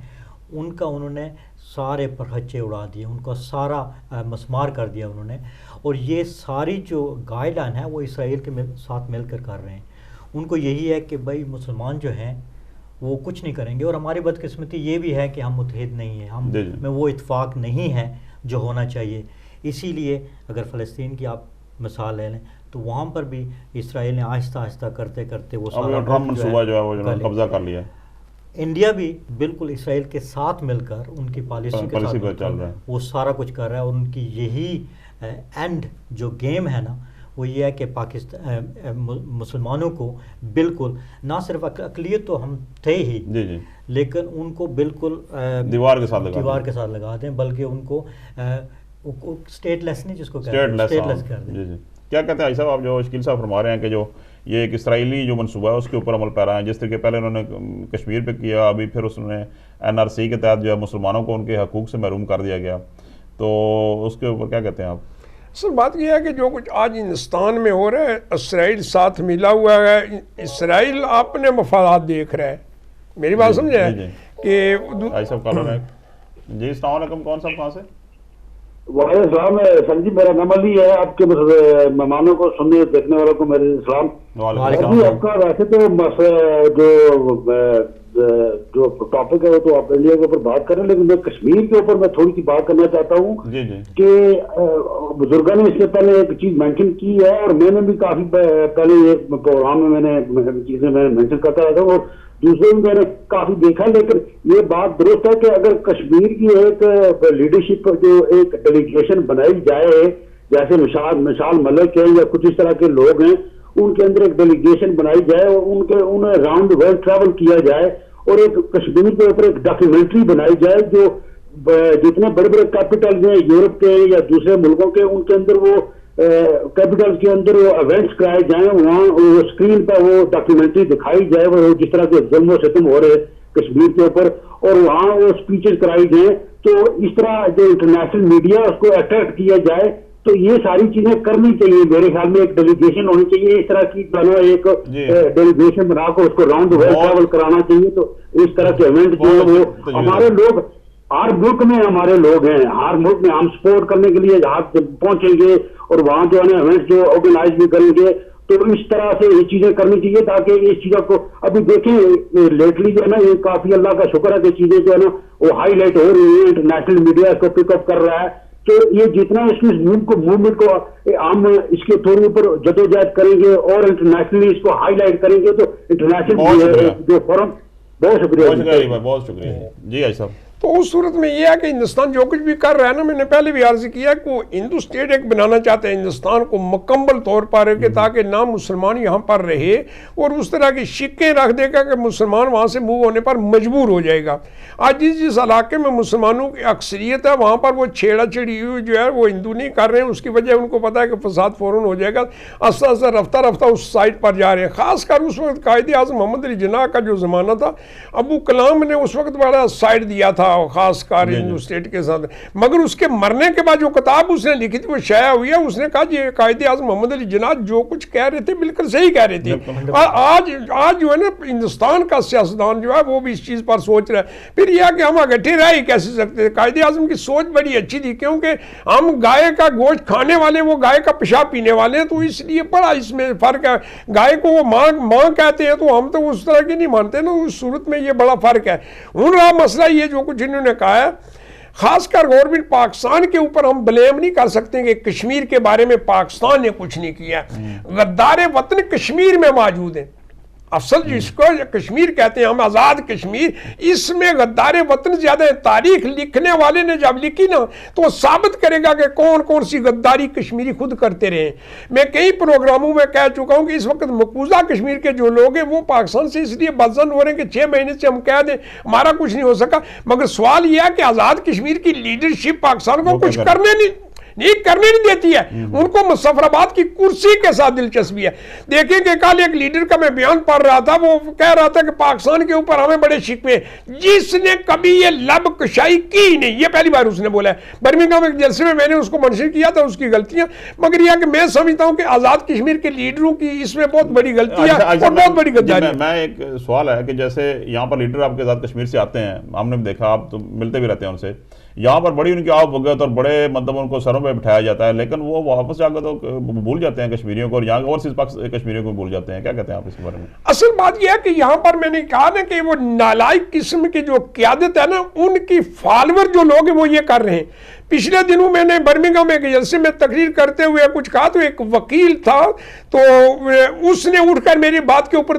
[SPEAKER 3] ان کا انہوں نے سارے پرہچے اڑا دیے، ان کا سارا مسمار کر دیا انہوں نے. اور یہ ساری جو گائیڈ لائن ہے وہ اسرائیل کے ساتھ مل کر کر رہے ہیں. ان کو یہی ہے کہ بھائی مسلمان جو ہیں وہ کچھ نہیں کریں گے، اور ہماری بدقسمتی یہ بھی ہے کہ ہم متحد نہیں ہیں، ہم میں وہ اتفاق نہیں ہے جو ہونا چاہیے. اسی لیے اگر فلسطین کی آپ مثال لے لیں تو وہاں پر بھی اسرائیل نے آہستہ آہستہ کرتے کرتے وہ سارا
[SPEAKER 1] منصوبہ جو ہے وہ قبضہ کر لیا.
[SPEAKER 3] انڈیا بھی بالکل اسرائیل کے ساتھ مل کر ان کی پالیسی کے ساتھ وہ سارا کچھ کر رہا ہے، اور ان کی یہی اینڈ جو گیم ہے نا وہ یہ ہے کہ پاکستان مسلمانوں کو بالکل نہ صرف اقلیت تو ہم تھے ہی، لیکن ان کو بالکل دیوار کے ساتھ لگا دیں، بلکہ ان کو اسٹیٹ لیس نہیں، جس کو اسٹیٹ لیس کر دیں.
[SPEAKER 1] کیا کہتے ہیں صاحب آپ جو شکیل صاحب فرما رہے ہیں کہ جو یہ ایک اسرائیلی جو منصوبہ ہے اس کے اوپر عمل پیرا ہیں. جس طریقے پہلے انہوں نے کشمیر پہ کیا, ابھی پھر اس نے NRC کے تحت جو ہے مسلمانوں کو ان کے حقوق سے محروم کر دیا گیا, تو اس کے اوپر کیا کہتے ہیں آپ؟
[SPEAKER 2] سر بات یہ ہے کہ جو کچھ آج ہندوستان میں ہو رہا ہے, اسرائیل ساتھ ملا ہوا ہے, اسرائیل اپنے مفادات دیکھ رہا ہے. میری بات سمجھے کہ
[SPEAKER 1] جی السلام علیکم, کون صاحب کہاں سے؟
[SPEAKER 11] وعلیکم السلام. سر جی میرا نام علی ہے, آپ کے مہمانوں کو سننے دیکھنے والوں کو میرے السلام. جی آپ کا ویسے تو جو ٹاپک ہے وہ تو آپ انڈیا کے اوپر بات کریں, لیکن میں کشمیر کے اوپر میں تھوڑی سی بات کرنا چاہتا ہوں کہ بزرگوں نے اس سے پہلے ایک چیز مینشن کی ہے, اور میں نے بھی کافی پہلے ایک پروگرام میں نے چیزیں مینشن کرتا رہا تھا, اور دوسرے بھی میں نے کافی دیکھا. لیکن یہ بات درست ہے کہ اگر کشمیر کی ایک لیڈرشپ جو ایک ڈیلیگیشن بنائی جائے, جیسے مشال ملک ہے یا کچھ اس طرح کے لوگ ہیں, ان کے اندر ایک ڈیلیگیشن بنائی جائے اور انہیں راؤنڈ ورلڈ ٹریول کیا جائے, اور ایک کشمیر کے اوپر ایک ڈاکیومنٹری بنائی جائے جو جتنے بڑے بڑے کیپٹل ہیں یورپ کے یا دوسرے ملکوں کے, ان کے اندر وہ کیپٹل کے اندر وہ ایونٹس کرائے جائیں, وہاں اسکرین پر وہ ڈاکیومنٹری دکھائی جائے, وہ جس طرح کے ظلم و ستم ہو رہے کشمیر کے اوپر, اور وہاں وہ اسپیچز کرائی جائیں. تو اس طرح جو انٹرنیشنل میڈیا اس کو اٹریکٹ کیا جائے, تو یہ ساری چیزیں کرنی چاہیے. میرے خیال میں ایک ڈیلیگیشن ہونی چاہیے اس طرح کی, ایک ڈیلیگیشن بنا کر اس کو راؤنڈ ورلڈ ٹریول کرانا چاہیے. تو اس طرح کے ایونٹ جو ہے وہ ہمارے لوگ ہر ملک میں ہمارے لوگ ہیں, ہر ملک میں ہم سپورٹ کرنے کے لیے جہاں پہنچیں گے اور وہاں جو ہے نا ایونٹ جو آرگنائز بھی کریں گے. تو اس طرح سے یہ چیزیں کرنی چاہیے تاکہ اس چیزوں کو ابھی دیکھیں لیٹلی جو ہے نا یہ کافی اللہ کا شکر ہے کہ چیزیں جو ہے نا وہ ہائی لائٹ ہو رہی ہیں, انٹرنیشنل میڈیا اس کو پک اپ کر رہا ہے. تو یہ جتنا اس کی موومنٹ کو ہم اس کے تھوڑے اوپر جدوجہد کریں گے اور انٹرنیشنلی اس کو ہائی لائٹ کریں گے, تو انٹرنیشنل جو فورم. بہت شکریہ.
[SPEAKER 1] بہت شکریہ جی آئی صاحب.
[SPEAKER 2] تو اس صورت میں یہ ہے کہ ہندوستان جو کچھ بھی کر رہا ہے نا, میں نے پہلے بھی عرض کیا کہ وہ ہندو اسٹیٹ ایک بنانا چاہتے ہیں ہندوستان کو مکمل طور پر, کہ تاکہ نہ مسلمان یہاں پر رہے, اور اس طرح کی شکیں رکھ دے گا کہ مسلمان وہاں سے موو ہونے پر مجبور ہو جائے گا. آج جس علاقے میں مسلمانوں کی اکثریت ہے وہاں پر وہ چھیڑا چھڑی ہوئی جو ہے وہ ہندو نہیں کر رہے ہیں, اس کی وجہ ان کو پتا ہے کہ فساد فوراً ہو جائے گا. آہستہ آہستہ رفتہ رفتہ اس سائٹ پر جا رہے ہیں. خاص کر اس وقت قائد اعظم محمد علی جناح کا جو زمانہ تھا, ابو کلام نے اس وقت بڑا سائٹ دیا تھا خاص کر ہندو اسٹیٹ کے ساتھ, مگر اس کے مرنے کے بعد جو کتاب اس نے لکھی تھی وہ شائع ہوئی ہے. اس نے کہا یہ قائد اعظم محمد علی جناح جو کچھ کہہ رہے تھے بالکل صحیح کہہ رہے تھے. آج جو ہے نا ہندوستان کا سیاستدان جو ہے وہ بھی اس چیز پر سوچ رہا ہے. پھر یہ کہ ہم اکٹھے رہ ہی کیسے سکتے ہیں. قائد اعظم کی سوچ بڑی اچھی تھی, کیونکہ ہم گائے کا گوشت کھانے والے, وہ گائے کا پیشاب پینے والے ہیں, تو اس لیے بڑا اس میں فرق ہے. گائے کو وہ ماں کہتے ہیں, تو ہم تو اس طرح کی نہیں مانتے نا. اس صورت میں یہ بڑا فرق ہے. ان رہا مسئلہ یہ جو کچھ انہوں نے کہا ہے, خاص کر گورنمنٹ پاکستان کے اوپر ہم بلیم نہیں کر سکتے کہ کشمیر کے بارے میں پاکستان نے کچھ نہیں کیا. غدار وطن کشمیر میں موجود ہیں. افضل جس کو کشمیر کہتے ہیں ہم, آزاد کشمیر, اس میں غدار وطن زیادہ ہے. تاریخ لکھنے والے نے جب لکھی نا تو وہ ثابت کرے گا کہ کون کون سی غداری کشمیری خود کرتے رہے. میں کئی پروگراموں میں کہہ چکا ہوں کہ اس وقت مقبوضہ کشمیر کے جو لوگ ہیں وہ پاکستان سے اس لیے بدظن ہو رہے ہیں کہ 6 مہینے سے ہم کہہ دیں ہمارا کچھ نہیں ہو سکا. مگر سوال یہ ہے کہ آزاد کشمیر کی لیڈرشپ پاکستان کو کچھ کرنے نہیں دیتی ہے. ان کو مظفرآباد کی کرسی کے ساتھ دلچسپی ہے. دیکھیں کہ کل ایک لیڈر کا میں بیان پڑھ رہا تھا, وہ کہہ رہا تھا کہ پاکستان کے اوپر ہمیں بڑے شکوے, جس نے کبھی یہ لب کشائی کی نہیں. یہ پہلی بار اس نے بولا ہے. برمنگھم ایک جلسے میں نے اس کو منشن کیا تھا اس کی غلطیاں, مگر یہ کہ میں سمجھتا ہوں کہ آزاد کشمیر کے لیڈروں کی اس میں بہت بڑی غلطی ہے اور بہت بڑی غداری ہے.
[SPEAKER 1] میں ایک سوال ہے کہ جیسے یہاں پر لیڈر آپ کے آزاد کشمیر سے آتے ہیں, ہم نے دیکھا آپ تو ملتے بھی رہتے ہیں ان سے, یہاں پر بڑی ان کی آب وگت اور بڑے مطلب ان کو سروں پہ بٹھایا جاتا ہے, لیکن وہ واپس جا کر تو بھول جاتے ہیں کشمیریوں کو, اور یہاں اور کشمیریوں کو بھول جاتے ہیں. کیا کہتے ہیں آپ اس بارے میں؟
[SPEAKER 2] اصل بات یہ ہے کہ یہاں پر میں نے کہا نا کہ وہ نالائق قسم کی جو قیادت ہے نا, ان کی فالوور جو لوگ ہیں وہ یہ کر رہے ہیں. پچھلے دنوں میں نے برمنگھم میں ایک جلسے میں تقریر کرتے ہوئے کچھ کہا, تو ایک وکیل تھا تو اس نے اٹھ کر میری بات کے اوپر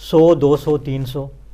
[SPEAKER 3] 100, 200, 300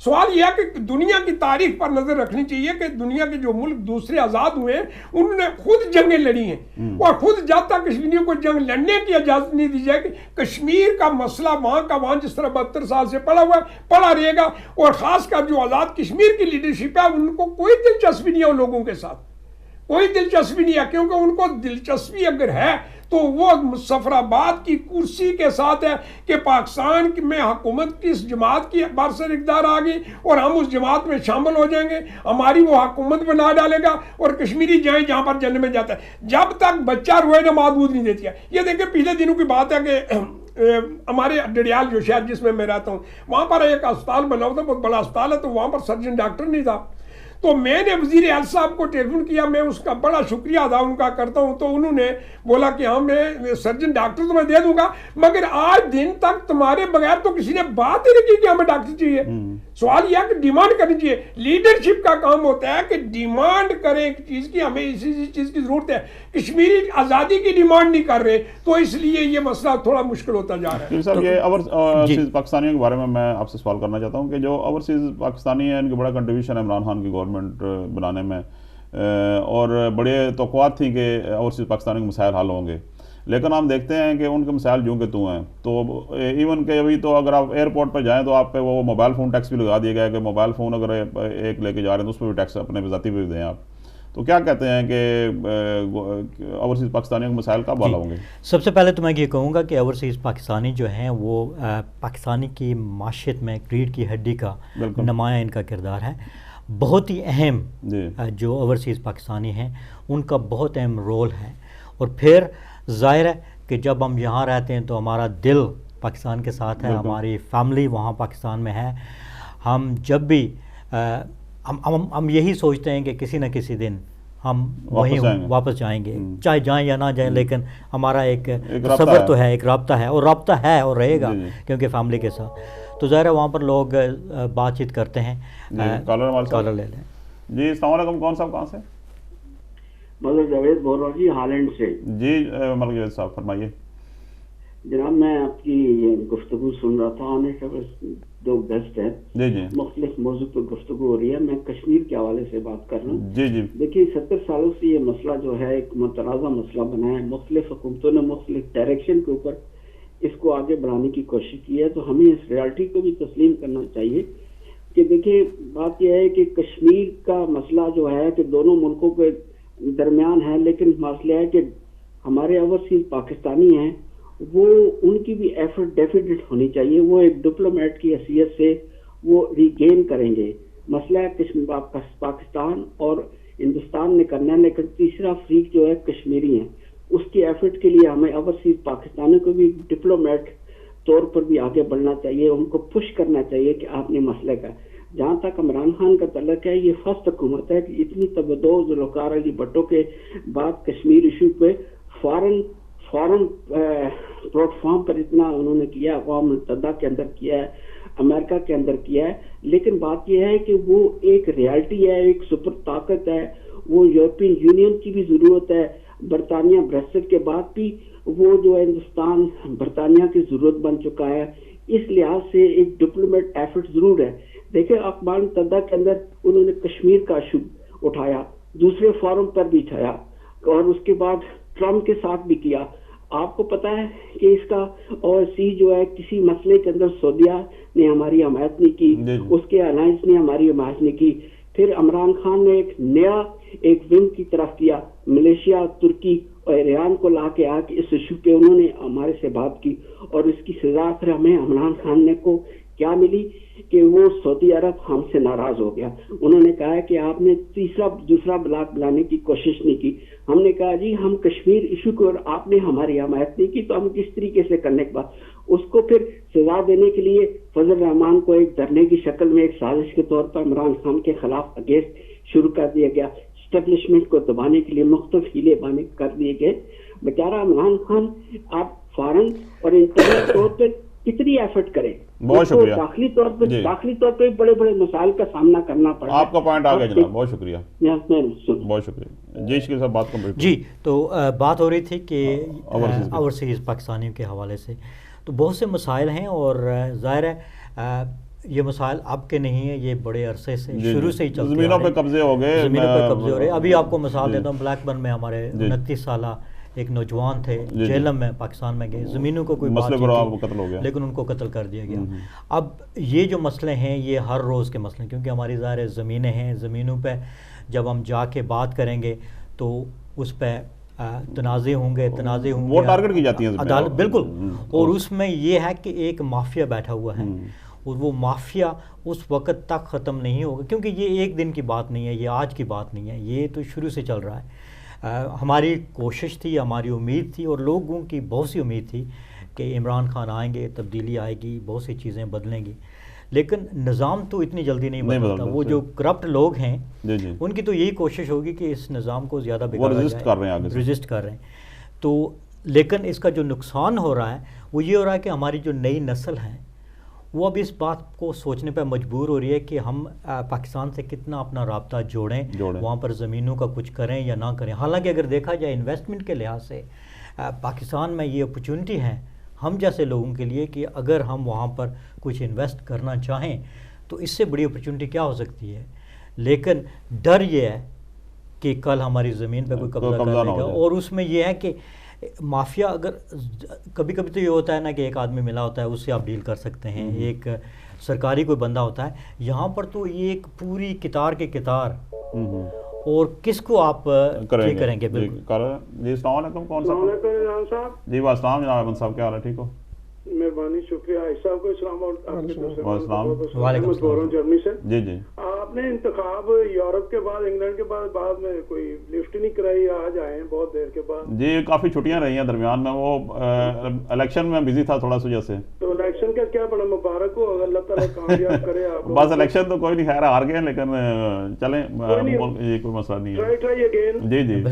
[SPEAKER 2] سوال یہ ہے کہ دنیا کی تاریخ پر نظر رکھنی چاہیے کہ دنیا کے جو ملک دوسرے آزاد ہوئے ہیں انہوں نے خود جنگیں لڑی ہیں، اور خود جب تک کشمیریوں کو جنگ لڑنے کی اجازت نہیں دی جائے کہ کشمیر کا مسئلہ وہاں جس طرح 72 سال سے پڑا ہوا ہے پڑا رہے گا، اور خاص کر جو آزاد کشمیر کی لیڈرشپ ہے ان کو کوئی دلچسپی نہیں ہے ان لوگوں کے ساتھ، کوئی دلچسپی نہیں ہے، کیونکہ ان کو دلچسپی اگر ہے تو وہ مظفرآباد کی کرسی کے ساتھ ہے کہ پاکستان میں حکومت کی اس جماعت کی برسر اقتدار آ گئی اور ہم اس جماعت میں شامل ہو جائیں گے، ہماری وہ حکومت بنا ڈالے گا اور کشمیری جائیں جہاں پر جنت میں جاتا ہے۔ جب تک بچہ روئے نہ معبود نہیں دیتی ہے۔ یہ دیکھیں پچھلے دنوں کی بات ہے کہ ہمارے ڈڈیال جو شہر جس میں رہتا ہوں وہاں پر ایک اسپتال بنا ہوا تھا، بہت بڑا اسپتال ہے، تو وہاں پر سرجن ڈاکٹر نہیں تھا، تو میں نے وزیر اعظم صاحب کو ٹیلی فون کیا، میں اس کا بڑا شکریہ ادا ان کا کرتا ہوں، تو انہوں نے بولا کہ ہاں میں سرجن ڈاکٹر تو میں دے دوں گا، مگر آج دن تک تمہارے بغیر تو کسی نے بات ہی نہیں کی کہ ہمیں ڈاکٹر چاہیے۔ سوال یہ ہے کہ ڈیمانڈ کرنی چاہیے، لیڈرشپ کا کام ہوتا ہے کہ ڈیمانڈ کریں ایک چیز کی، ہمیں اسی چیز کی ضرورت ہے، کشمیری آزادی کی ڈیمانڈ نہیں کر رہے، تو اس لیے یہ مسئلہ تھوڑا مشکل ہوتا جا رہا ہے۔
[SPEAKER 1] صاحب یہ اوورسیز پاکستانیوں کے بارے میں آپ سے سوال کرنا چاہتا ہوں کہ جو اوورسیز پاکستانی ہیں ان کا بڑا کنٹریبیوشن ہے عمران خان کی گورنمنٹ بنانے میں، اور بڑے توقعات تھیں کہ اوورسیز پاکستانی کے مسائل حل ہوں گے، لیکن ہم دیکھتے ہیں کہ ان کے مسائل جوں کے تو ہیں، تو ایون کہ ابھی تو اگر آپ ایئرپورٹ پہ جائیں تو آپ پہ وہ موبائل فون ٹیکس بھی لگا دیا گیا ہے کہ موبائل فون اگر ایک لے کے جا رہے ہیں تو اس پہ بھی ٹیکس اپنے ذاتی بھی دیں آپ، تو کیا کہتے ہیں کہ اوورسیز پاکستانیوں کے مسائل کب حل ہوں گے؟
[SPEAKER 3] سب سے پہلے تو میں یہ کہوں گا کہ اوورسیز پاکستانی جو ہیں وہ پاکستانی کی معیشت میں ریڑھ کی ہڈی کا نمایاں ان کا کردار ہے، بہت ہی اہم جو اوورسیز پاکستانی ہیں ان کا بہت اہم رول ہے، اور پھر ظاہر ہے کہ جب ہم یہاں رہتے ہیں تو ہمارا دل پاکستان کے ساتھ ہے، ہماری فیملی وہاں پاکستان میں ہے، ہم جب بھی ہم یہی سوچتے ہیں کہ کسی نہ کسی دن ہم وہیں واپس جائیں گے، چاہے جائیں یا نہ جائیں، لیکن ہمارا ایک تصور تو ہے، ایک رابطہ ہے، اور رابطہ ہے اور رہے گا کیونکہ فیملی کے ساتھ، تو ظاہر ہے وہاں پر لوگ بات چیت کرتے ہیں۔ کالر لے لیں۔
[SPEAKER 1] جی السلام علیکم، کون صاحب کہاں سے؟
[SPEAKER 12] ملک جاوید بول رہا ہوں جی، ہالینڈ سے۔
[SPEAKER 1] جی ملک جاوید صاحب فرمائیے۔
[SPEAKER 12] جناب میں آپ کی گفتگو سن رہا تھا، آنے سے دو گیسٹ ہیں، مختلف موضوع پر گفتگو ہو رہی ہے، میں کشمیر کے حوالے سے بات کر رہا ہوں۔
[SPEAKER 1] جی
[SPEAKER 12] دیکھیے 70 سالوں سے یہ مسئلہ جو ہے ایک متنازع مسئلہ بنا ہے، مختلف حکومتوں نے مختلف ڈائریکشن کے اوپر اس کو آگے بڑھانے کی کوشش کی ہے، تو ہمیں اس ریالٹی کو بھی تسلیم کرنا چاہیے کہ دیکھیے بات یہ ہے کہ کشمیر کا مسئلہ جو ہے کہ دونوں ملکوں کے درمیان ہے، لیکن مسئلہ ہے کہ ہمارے اوورسیز پاکستانی ہیں وہ ان کی بھی ایفرٹ ڈیفینیٹ ہونی چاہیے، وہ ایک ڈپلومیٹ کی حیثیت سے وہ ریگین کریں گے۔ مسئلہ ہے پاکستان اور ہندوستان نے کرنا ہے، لیکن تیسرا فریق جو ہے کشمیری ہیں، اس کی ایفرٹ کے لیے ہمیں اوورسیز پاکستانوں کو بھی ڈپلومیٹ طور پر بھی آگے بڑھنا چاہیے، ان کو پش کرنا چاہیے کہ آپ نے مسئلے کا، جہاں تک عمران خان کا تعلق ہے یہ فرسٹ حکومت ہے کہ اتنی توجہ ذوالفقار علی بھٹو کے بعد کشمیر ایشو پہ فارن پلیٹ فارم پر اتنا انہوں نے کیا، اقوام متحدہ کے اندر کیا ہے، امریکہ کے اندر کیا ہے، لیکن بات یہ ہے کہ وہ ایک ریالٹی ہے، ایک سپر طاقت ہے، وہ یورپین یونین کی بھی ضرورت ہے، برطانیہ بریکزٹ کے بعد بھی وہ جو ہے ہندوستان برطانیہ کی ضرورت بن چکا ہے، اس لحاظ سے ایک ڈپلومیٹ ایفرٹ ضرور ہے۔ دیکھیں اقوام متحدہ کے اندر انہوں نے کشمیر کا ایشو اٹھایا، دوسرے فورم پر بھی اٹھایا، اور اس کے بعد ٹرمپ کے ساتھ بھی کیا۔ آپ کو پتا ہے کہ اس کا OSCE جو ہے کسی مسئلے کے اندر سعودیہ نے ہماری حمایت نہیں کی، اس کے الائنس نے ہماری حمایت نہیں کی، پھر عمران خان نے ایک نیا ایک ونگ کی طرف کیا، ملیشیا، ترکی اور ایران کو لا کے آ کے اس ایشو پہ انہوں نے ہمارے سے بات کی، اور اس کی سزا پھر ہمیں عمران خان نے کو کیا ملی کہ وہ سعودی عرب ہم سے ناراض ہو گیا، انہوں نے کہا کہ آپ نے دوسرا بلاک بلانے کی کوشش نہیں کی۔ ہم نے کہا جی ہم کشمیر ایشو کو، اور آپ نے ہماری حمایت نہیں کی، تو ہم کس طریقے سے کرنے کے بعد اس کو پھر سزا دینے کے لیے فضل الرحمان کو ایک دھرنے کی شکل میں ایک سازش کے طور پر عمران خان کے خلاف اگینسٹ شروع کر دیا گیا، اسٹیبلشمنٹ کو دبانے کے لیے مختلف ہیلے بانے کر دیے گئے۔ بیچارہ عمران خان آپ فارن اور انٹرنل طور پہ کتنی ایفرٹ کریں،
[SPEAKER 1] بہت شکریہ۔
[SPEAKER 12] داخلی طور پہ بڑے بڑے مسائل کا سامنا کرنا پڑا۔
[SPEAKER 1] آپ کا پوائنٹ آ گیا جناب، بہت شکریہ، بہت شکریہ۔ جی شکیل صاحب بات کمپلیٹ۔
[SPEAKER 3] جی تو بات ہو رہی تھی کہ اوورسیز پاکستانیوں کے حوالے سے تو بہت سے مسائل ہیں، اور ظاہر ہے یہ مسائل اب کے نہیں ہیں، یہ بڑے عرصے سے شروع سے ہی چلتے ہیں،
[SPEAKER 1] زمینوں پہ قبضے ہو گئے،
[SPEAKER 3] زمینوں پہ قبضے ہو رہے. ابھی آپ کو مثال دیتا ہوں، بلیک برن میں ہمارے 29 سالہ ایک نوجوان تھے، جیلم میں پاکستان میں گئے، زمینوں کو کوئی بات نہیں تھی لیکن ان کو قتل کر دیا گیا. اب یہ جو مسئلے ہیں یہ ہر روز کے مسئلے ہیں، کیونکہ ہماری ظاہر زمینیں ہیں، زمینوں پہ جب ہم جا کے بات کریں گے تو اس پہ تنازع ہوں گے
[SPEAKER 1] وہ ٹارگٹ کی جاتی ہیں
[SPEAKER 3] عدالت، بالکل. اور اس میں یہ ہے کہ ایک مافیا بیٹھا ہوا ہے، اور وہ مافیا اس وقت تک ختم نہیں ہوگا، کیونکہ یہ ایک دن کی بات نہیں ہے، یہ آج کی بات نہیں ہے، یہ تو شروع سے چل رہا ہے. ہماری کوشش تھی، ہماری امید تھی، اور لوگوں کی بہت سی امید تھی کہ عمران خان آئیں گے، تبدیلی آئے گی، بہت سی چیزیں بدلیں گی، لیکن نظام تو اتنی جلدی نہیں بدلتا. وہ جو کرپٹ لوگ ہیں ان کی تو یہی کوشش ہوگی کہ اس نظام کو زیادہ بگاڑا جائے، ریزسٹ کر رہے ہیں. تو لیکن اس کا جو نقصان ہو رہا ہے وہ یہ ہو رہا ہے کہ ہماری جو نئی نسل ہے وہ اب اس بات کو سوچنے پہ مجبور ہو رہی ہے کہ ہم پاکستان سے کتنا اپنا رابطہ جوڑیں، وہاں پر زمینوں کا کچھ کریں یا نہ کریں. حالانکہ اگر دیکھا جائے انویسٹمنٹ کے لحاظ سے پاکستان میں یہ اپرچونٹی ہے ہم جیسے لوگوں کے لیے کہ اگر ہم وہاں پر کچھ انویسٹ کرنا چاہیں تو اس سے بڑی اپرچونٹی کیا ہو سکتی ہے. لیکن ڈر یہ ہے کہ کل ہماری زمین پہ کوئی قبضہ کر لے گا. اور اس میں یہ ہے کہ مافیا، اگر کبھی کبھی تو یہ ہوتا ہے نا کہ ایک آدمی ملا ہوتا ہے اس سے آپ ڈیل کر سکتے ہیں، ایک سرکاری کوئی بندہ ہوتا ہے، یہاں پر تو یہ ایک پوری کتار کے کتار، اور کس کو آپ کریں گے. بالکل.
[SPEAKER 1] جی السلام علیکم. کون صاحب؟ جی السلام جناب احمد صاحب، کیا حال ہے؟ ٹھیک ہو؟
[SPEAKER 13] مہربانی، شکریہ. عائشہ صاحب کو السلام
[SPEAKER 1] علیکم.
[SPEAKER 13] جرمنی سے.
[SPEAKER 1] جی جی.
[SPEAKER 13] آپ نے انتخاب یورپ کے بعد، انگلینڈ کے بعد میں کوئی لفٹ نہیں کرائی، آج آئے ہیں بہت دیر کے بعد.
[SPEAKER 1] جی کافی چھٹیاں رہی ہیں درمیان میں، وہ الیکشن میں بزی تھا تھوڑا سا جیسے.
[SPEAKER 13] تو الیکشن کا کیا بڑا مبارک ہو، اللہ تعالیٰ کامیاب کرے آپ.
[SPEAKER 1] بس الیکشن تو کوئی نہیں، خیر ہار گئے، لیکن چلیں یہ کوئی مسئلہ نہیں ہے.
[SPEAKER 13] Try again.
[SPEAKER 1] جی جی.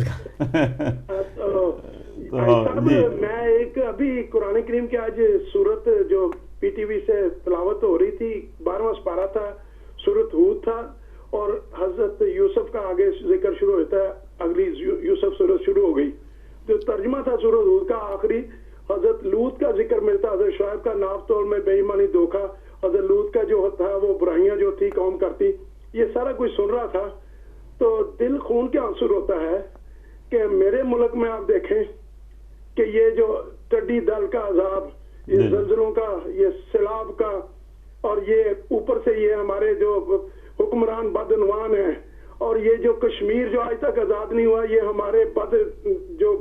[SPEAKER 13] میں ایک ابھی قرآن کریم کی آج سورت جو پی ٹی وی سے تلاوت ہو رہی تھی، 12واں سپارہ تھا، سورت ہود تھا، اور حضرت یوسف کا آگے ذکر شروع ہوتا ہے، اگلی یوسف سورت شروع ہو گئی. جو ترجمہ تھا سورت ہود کا آخری، حضرت لوط کا ذکر ملتا، حضرت شعیب کا ناف توڑ میں بے ایمانی دھوکا، حضرت لوط کا جو تھا وہ برائیاں جو تھی قوم کرتی، یہ سارا کچھ سن رہا تھا تو دل خون کے آنسر ہوتا ہے کہ میرے ملک میں آپ دیکھیں کہ یہ جو ٹڈی دل کا عذاب، یہ زلزلوں کا، یہ سیلاب کا، اور یہ اوپر سے یہ ہمارے جو حکمران بدعنوان ہیں، اور یہ جو کشمیر جو آج تک آزاد نہیں ہوا، یہ ہمارے جو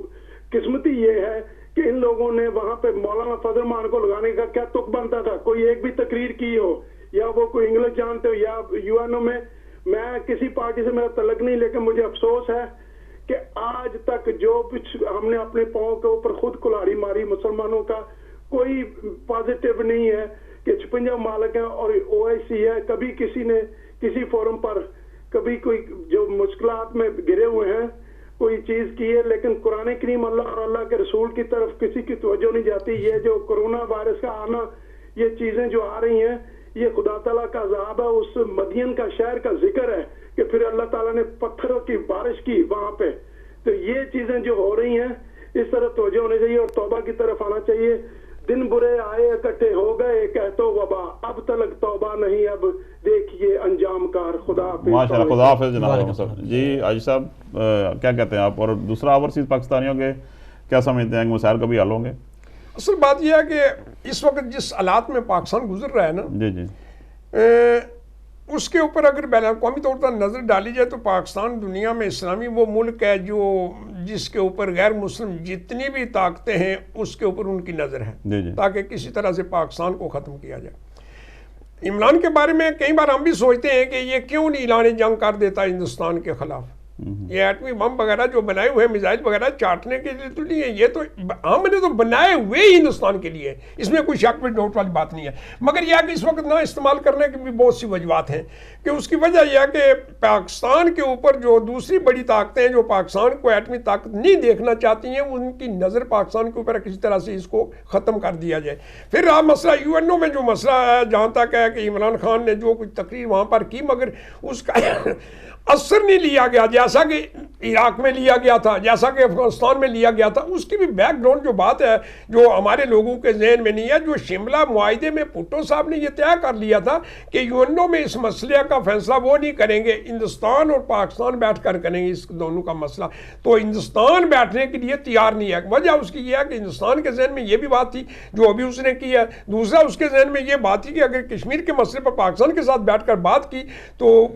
[SPEAKER 13] قسمتی یہ ہے کہ ان لوگوں نے وہاں پہ مولانا فضل مان کو لگانے کا کیا تک بنتا تھا. کوئی ایک بھی تقریر کی ہو، یا وہ کوئی انگلش جانتے ہو یا یو این او میں کسی پارٹی سے میرا تعلق نہیں، لیکن مجھے افسوس ہے کہ آج تک جو کچھ ہم نے اپنے پاؤں کے اوپر خود کلہاڑی ماری مسلمانوں کا، کوئی پازیٹیو نہیں ہے کہ 56 ممالک ہیں اور OIC ہے. کبھی کسی نے کسی فورم پر کبھی کوئی جو مشکلات میں گرے ہوئے ہیں کوئی چیز کی ہے، لیکن قرآن کریم اللہ اور اللہ کے رسول کی طرف کسی کی توجہ نہیں جاتی. یہ جو کرونا وائرس کا آنا، یہ چیزیں جو آ رہی ہیں، یہ خدا تعالیٰ کا عذاب ہے. اس مدین کا شہر کا ذکر ہے کہ پھر اللہ تعالیٰ نے پتھروں کی بارش کی وہاں پہ. تو یہ چیزیں جو ہو رہی ہیں اس طرح توجہ ہونے چاہیے اور توبہ کی طرف آنا چاہیے. دن برے آئے اکٹھے ہو گئے کہتو وبا، اب تلک توبہ نہیں، اب دیکھیے انجام کار. خدا حافظ.
[SPEAKER 1] ماشاءاللہ، خدا حافظ جناب. جی عاجز صاحب کیا کہتے ہیں آپ، اور دوسرا اوورسیز پاکستانیوں کے کیا سمجھتے ہیں کہ مسائل کبھی حل ہوں گے؟
[SPEAKER 2] اصل بات یہ ہے کہ اس وقت جس حالات میں پاکستان گزر رہا ہے نا،
[SPEAKER 1] جی جی،
[SPEAKER 2] اس کے اوپر اگر بین الاقوامی طور پر نظر ڈالی جائے تو پاکستان دنیا میں اسلامی وہ ملک ہے جس کے اوپر غیر مسلم جتنی بھی طاقتیں ہیں اس کے اوپر ان کی نظر ہے، تاکہ کسی طرح سے پاکستان کو ختم کیا جائے. عمران کے بارے میں کئی بار ہم بھی سوچتے ہیں کہ یہ کیوں نہیں اعلان جنگ کر دیتا ہندوستان کے خلاف. یہ ایٹمی بم وغیرہ جو بنائے ہوئے میزائل وغیرہ چاٹنے کے لیے تو نہیں ہے، یہ تو ہم نے تو بنائے ہوئے ہی ہندوستان کے لیے، اس میں کوئی شک ڈاؤٹ والی بات نہیں ہے. مگر یہ کہ اس وقت نہ استعمال کرنے کی بھی بہت سی وجوہات ہیں کہ اس کی وجہ یہ ہے کہ پاکستان کے اوپر جو دوسری بڑی طاقتیں ہیں جو پاکستان کو ایٹمی طاقت نہیں دیکھنا چاہتی ہیں، ان کی نظر پاکستان کے اوپر کسی طرح سے اس کو ختم کر دیا جائے. پھر رہا مسئلہ UN میں جو مسئلہ ہے، جہاں تک ہے کہ عمران خان نے جو کچھ تقریر وہاں پر کی مگر اس کا اثر نہیں لیا گیا. جیسا جیسا کہ عراق میں لیا گیا تھا, جیسا کہ افغانستان میں لیا گیا تھا, اس کی بھی بیک گراؤنڈ جو بات ہے جو ہمارے لوگوں کے ذہن میں نہیں ہے. جو شملہ معاہدے میں بھٹو صاحب نے یہ طے کر لیا تھا کہ یونو میں اس مسئلے کا فیصلہ وہ نہیں کریں گے, ہندوستان اور پاکستان بیٹھ کر کریں گے اس دونوں کا مسئلہ. تو ہندوستان بیٹھنے کے لیے تیار نہیں ہے. وجہ اس کی یہ ہے کہ ہندوستان کے ذہن میں یہ بھی بات تھی جو ابھی اس نے کی ہے. دوسرا اس کے ذہن میں یہ بات تھی کہ اگر کشمیر کے مسئلے پر پاکستان کے ساتھ بیٹھ کر بات کی تو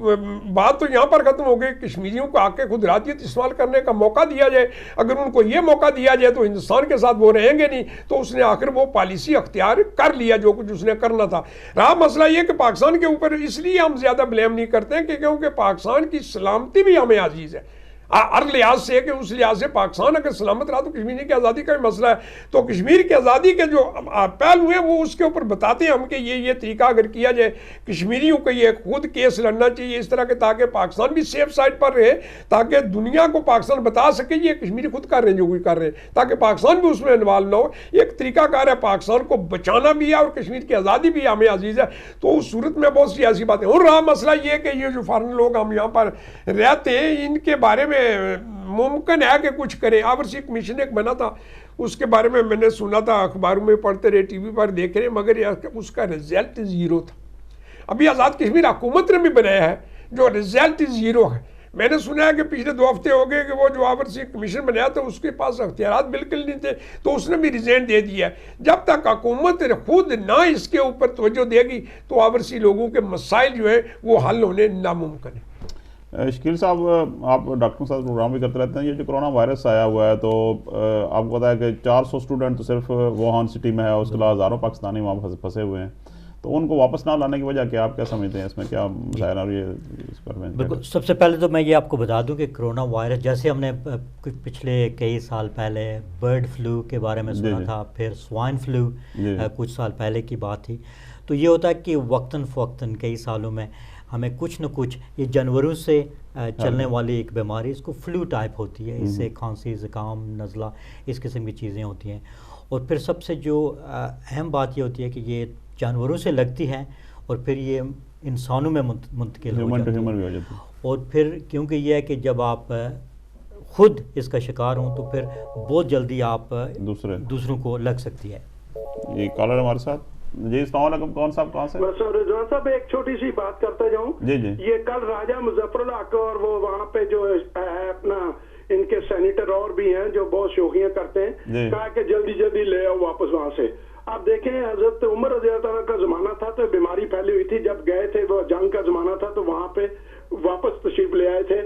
[SPEAKER 2] بات تو یہاں پر ختم ہو گئی. کشمیریوں کو آ کے خود ارادیت استعمال کرنے کا موقع دیا جائے. اگر ان کو یہ موقع دیا جائے تو ہندوستان کے ساتھ وہ رہیں گے نہیں. تو اس نے آخر وہ پالیسی اختیار کر لیا جو کچھ اس نے کرنا تھا. رہا مسئلہ یہ کہ پاکستان کے اوپر اس لیے ہم زیادہ بلیم نہیں کرتے ہیں کہ کیونکہ پاکستان کی سلامتی بھی ہمیں عزیز ہے ہر لحاظ سے, کہ اس لحاظ سے پاکستان اگر سلامت رہا تو کشمیر کی آزادی کا بھی مسئلہ ہے. تو کشمیر کی آزادی کے جو پہلو ہیں وہ اس کے اوپر بتاتے ہیں ہم کہ یہ طریقہ اگر کیا جائے کشمیریوں کو یہ خود کیس لڑنا چاہیے اس طرح کے, تاکہ پاکستان بھی سیف سائڈ پر رہے, تاکہ دنیا کو پاکستان بتا سکے یہ کشمیری خود کر رہے ہیں جو کوئی کر رہے ہیں, تاکہ پاکستان بھی اس میں انوالو نہ ہو. ایک طریقہ کار ہے پاکستان کو بچانا بھی ہے اور کشمیر کی آزادی بھی ہمیں عزیز ہے. تو اس صورت میں بہت سی ایسی باتیں. اور رہا مسئلہ یہ کہ یہ جو فارن لوگ ہم یہاں پر رہتے ہیں ان کے بارے میں ممکن ہے کہ کچھ کریں. آورسی کمیشن ایک بنا تھا, اس کے بارے میں نے سنا تھا, اخباروں میں پڑھتے رہے, ٹی وی پر دیکھ رہے, مگر اس کا رزلٹ زیرو تھا. ابھی آزاد کشمیر حکومت نے بھی بنایا ہے جو رزلٹ زیرو ہے. میں نے سنا ہے کہ پچھلے 2 ہفتے ہو گئے کہ وہ جو آورسی کمیشن بنایا تھا اس کے پاس اختیارات بالکل نہیں تھے, تو اس نے بھی ریزائن دے دیا ہے. جب تک حکومت خود نہ اس کے اوپر توجہ دے گی تو آورسی لوگوں کے مسائل جو ہیں وہ حل ہونے ناممکن ہیں.
[SPEAKER 1] شکیل صاحب, آپ ڈاکٹر صاحب پروگرام بھی کرتے رہتے ہیں. یہ جو کرونا وائرس آیا ہوا ہے تو آپ کو پتا ہے کہ 400 اسٹوڈنٹ تو صرف ووہان سٹی میں ہے, اس کے علاوہ ہزاروں پاکستانی وہاں پھنسے ہوئے ہیں. تو ان کو واپس نہ لانے کی وجہ کیا, آپ کیا سمجھتے ہیں, اس میں کیا مسائل اور یہ اس پر میں
[SPEAKER 3] بالکل. سب سے پہلے تو میں یہ آپ کو بتا دوں کہ کرونا وائرس جیسے ہم نے پچھلے کئی سال پہلے برڈ فلو کے بارے میں سنا تھا, پھر سوائن فلو کچھ سال پہلے کی بات تھی. تو یہ ہوتا ہے کہ وقتاً فوقتاً کئی سالوں میں ہمیں کچھ نہ کچھ یہ جانوروں سے چلنے والی ایک بیماری, اس کو فلو ٹائپ ہوتی ہے, اس سے کھانسی, زکام, نزلہ, اس قسم کی چیزیں ہوتی ہیں. اور پھر سب سے جو اہم بات یہ ہوتی ہے کہ یہ جانوروں سے لگتی ہے اور پھر یہ انسانوں میں منتقل ہو جاتی ہے. اور پھر کیونکہ یہ ہے کہ جب آپ خود اس کا شکار ہوں تو پھر بہت جلدی آپ دوسروں کو لگ سکتی ہے.
[SPEAKER 1] یہ کالر ہمارے ساتھ. جی السلام علیکم, کون صاحب کہاں سے؟
[SPEAKER 13] رضوان صاحب ایک چھوٹی سی بات کرتا جاؤں.
[SPEAKER 1] جی جی.
[SPEAKER 13] یہ کل راجہ مظفر اللہ اور وہ وہاں پہ جو ہے اپنا ان کے سینیٹر اور بھی ہیں جو بہت شوخیاں کرتے ہیں, کہا کہ جلدی جلدی لے آؤ واپس وہاں سے. آپ دیکھیں حضرت عمر رضی اللہ تعالیٰ کا زمانہ تھا تو بیماری پھیلی ہوئی تھی, جب گئے تھے وہ جنگ کا زمانہ تھا تو وہاں پہ واپس تشریف لے آئے تھے.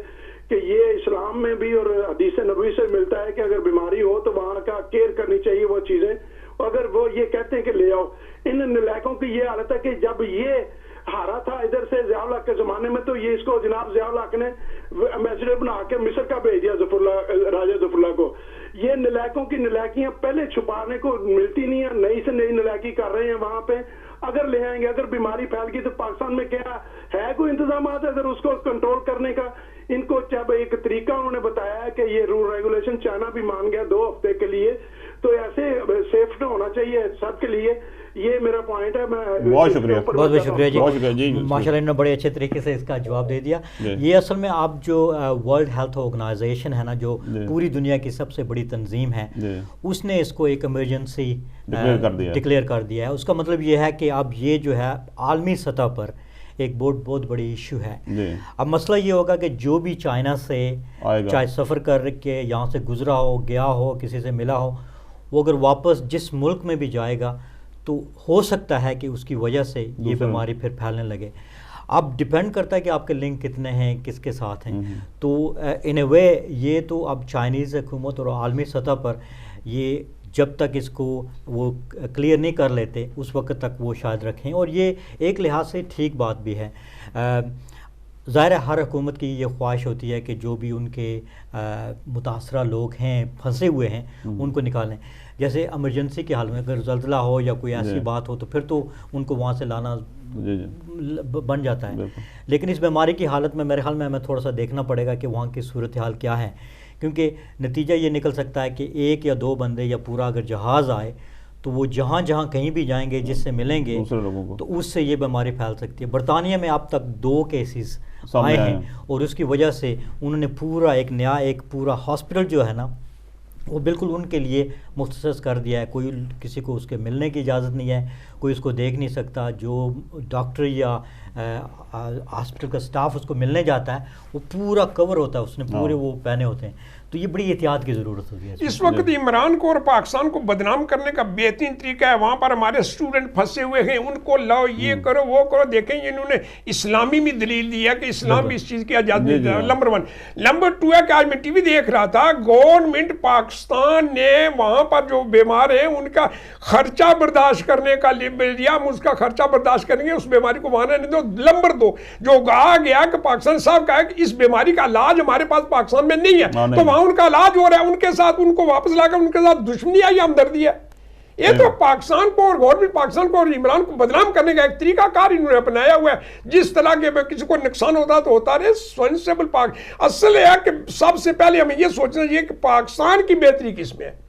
[SPEAKER 13] کہ یہ اسلام میں بھی اور حدیث نبوی سے ملتا ہے کہ اگر بیماری ہو تو وہاں کا کیئر کرنی چاہیے وہ چیزیں. اگر وہ یہ کہتے ہیں کہ لے آؤ, ان نلائقوں کی یہ حالت ہے کہ جب یہ ہارا تھا ادھر سے ضیاء الحق کے زمانے میں تو یہ اس کو جناب ضیاء الحق نے ایمبیسڈر بنا کے مصر کا بھیج دیا راجہ ظفر اللہ کو. یہ نلائقوں کی نلائقیاں پہلے چھپانے کو ملتی نہیں ہیں, نئی سے نئی نلائقی کر رہے ہیں وہاں پہ. اگر لے آئیں گے, اگر بیماری پھیل گئی تو پاکستان میں کیا ہے کوئی انتظامات اگر اس کو کنٹرول کرنے کا؟ ان کو جب ایک طریقہ انہوں نے بتایا ہے کہ یہ رول ریگولیشن چائنا بھی مان گیا 2 ہفتے کے لیے, تو ایسے سیف ہونا چاہیے سب کے لیے. یہ میرا پوائنٹ ہے. میں
[SPEAKER 1] بہت شکریہ,
[SPEAKER 3] بہت بہت شکریہ جی. ماشاء اللہ انہوں نے بڑے اچھے طریقے سے اس کا جواب دے دیا. یہ اصل میں آپ جو ورلڈ ہیلتھ آرگنائزیشن ہے نا, جو پوری دنیا کی سب سے بڑی تنظیم ہے, اس نے اس کو ایک ایمرجنسی ڈکلیئر کر دیا ہے. اس کا مطلب یہ ہے کہ اب یہ جو ہے عالمی سطح پر ایک بہت بڑی ایشو ہے. اب مسئلہ یہ ہوگا کہ جو بھی چائنا سے چاہے سفر کر کے یہاں سے گزرا ہو, گیا ہو, کسی سے ملا ہو, وہ اگر واپس جس ملک میں بھی جائے گا تو ہو سکتا ہے کہ اس کی وجہ سے یہ بیماری پھر پھیلنے لگے. اب ڈیپینڈ کرتا ہے کہ آپ کے لنک کتنے ہیں, کس کے ساتھ ہیں. تو ان اے وے یہ تو اب چائنیز حکومت اور عالمی سطح پر یہ جب تک اس کو وہ کلیئر نہیں کر لیتے اس وقت تک وہ شاید رکھیں. اور یہ ایک لحاظ سے ٹھیک بات بھی ہے. ظاہر ہے ہر حکومت کی یہ خواہش ہوتی ہے کہ جو بھی ان کے متاثرہ لوگ ہیں, پھنسے ہوئے ہیں, ان کو نکالیں. جیسے ایمرجنسی کے حال میں اگر زلزلہ ہو یا کوئی ایسی بات ہو تو پھر تو ان کو وہاں سے لانا بن جاتا ہے. لیکن اس بیماری کی حالت میں میرے خیال میں ہمیں تھوڑا سا دیکھنا پڑے گا کہ وہاں کی صورتحال کیا ہے, کیونکہ نتیجہ یہ نکل سکتا ہے کہ 1 یا 2 بندے یا پورا اگر جہاز آئے تو وہ جہاں کہیں بھی جائیں گے, جس سے ملیں گے, تو اس سے یہ بیماری پھیل سکتی ہے. برطانیہ میں اب تک 2 کیسز آئے ہیں اور اس کی وجہ سے انہوں نے پورا ایک نیا ایک پورا ہاسپٹل جو ہے نا وہ بالکل ان کے لیے مختص کر دیا ہے. کوئی کسی کو اس کے ملنے کی اجازت نہیں ہے, کوئی اس کو دیکھ نہیں سکتا. جو ڈاکٹر یا ہاسپٹل کا سٹاف اس کو ملنے جاتا ہے وہ پورا کور ہوتا ہے, اس نے پورے وہ پہنے ہوتے ہیں. تو یہ بڑی احتیاط کی ضرورت ہوتی ہے.
[SPEAKER 2] اس وقت عمران کو اور پاکستان کو بدنام کرنے کا بہترین طریقہ ہے, وہاں پر ہمارے اسٹوڈنٹ پھنسے ہوئے ہیں, ان کو لاؤ, یہ کرو وہ کرو. دیکھیں انہوں نے اسلامی بھی دلیل دی ہے کہ اسلام بھی اس چیز کی اجازت نہیں دیتا. نمبر 1. نمبر 2 ہے کہ آج میں ٹی وی دیکھ رہا تھا, گورنمنٹ پاکستان نے وہاں پر جو بیمار ہیں ان کا خرچہ برداشت کرنے کا لیا, ہم اس کا خرچہ برداشت کریں گے, اس بیماری کو وہاں نہیں دو. نمبر 2 جو کہا گیا کہ پاکستان صاحب کہا کہ اس بیماری کا علاج ہمارے پاس پاکستان میں نہیں ہے, تو وہاں ان کا علاج ہو رہا ہے, ان کے ساتھ ان کو واپس لا کر ان کے ساتھ دشمنی ہے یا ہمدردی ہے. یہ تو پاکستان کو اور گورنمنٹ پاکستان کو اور عمران کو بدنام کرنے کا ایک طریقہ کار انہوں نے اپنایا ہوا ہے. جس طرح کے کسی کو نقصان ہوتا تو ہوتا رہے, سینسیبل پاک. اصل ہے کہ سب سے پہلے ہمیں یہ سوچنا چاہیے کہ پاکستان کی بہتری کس میں ہے.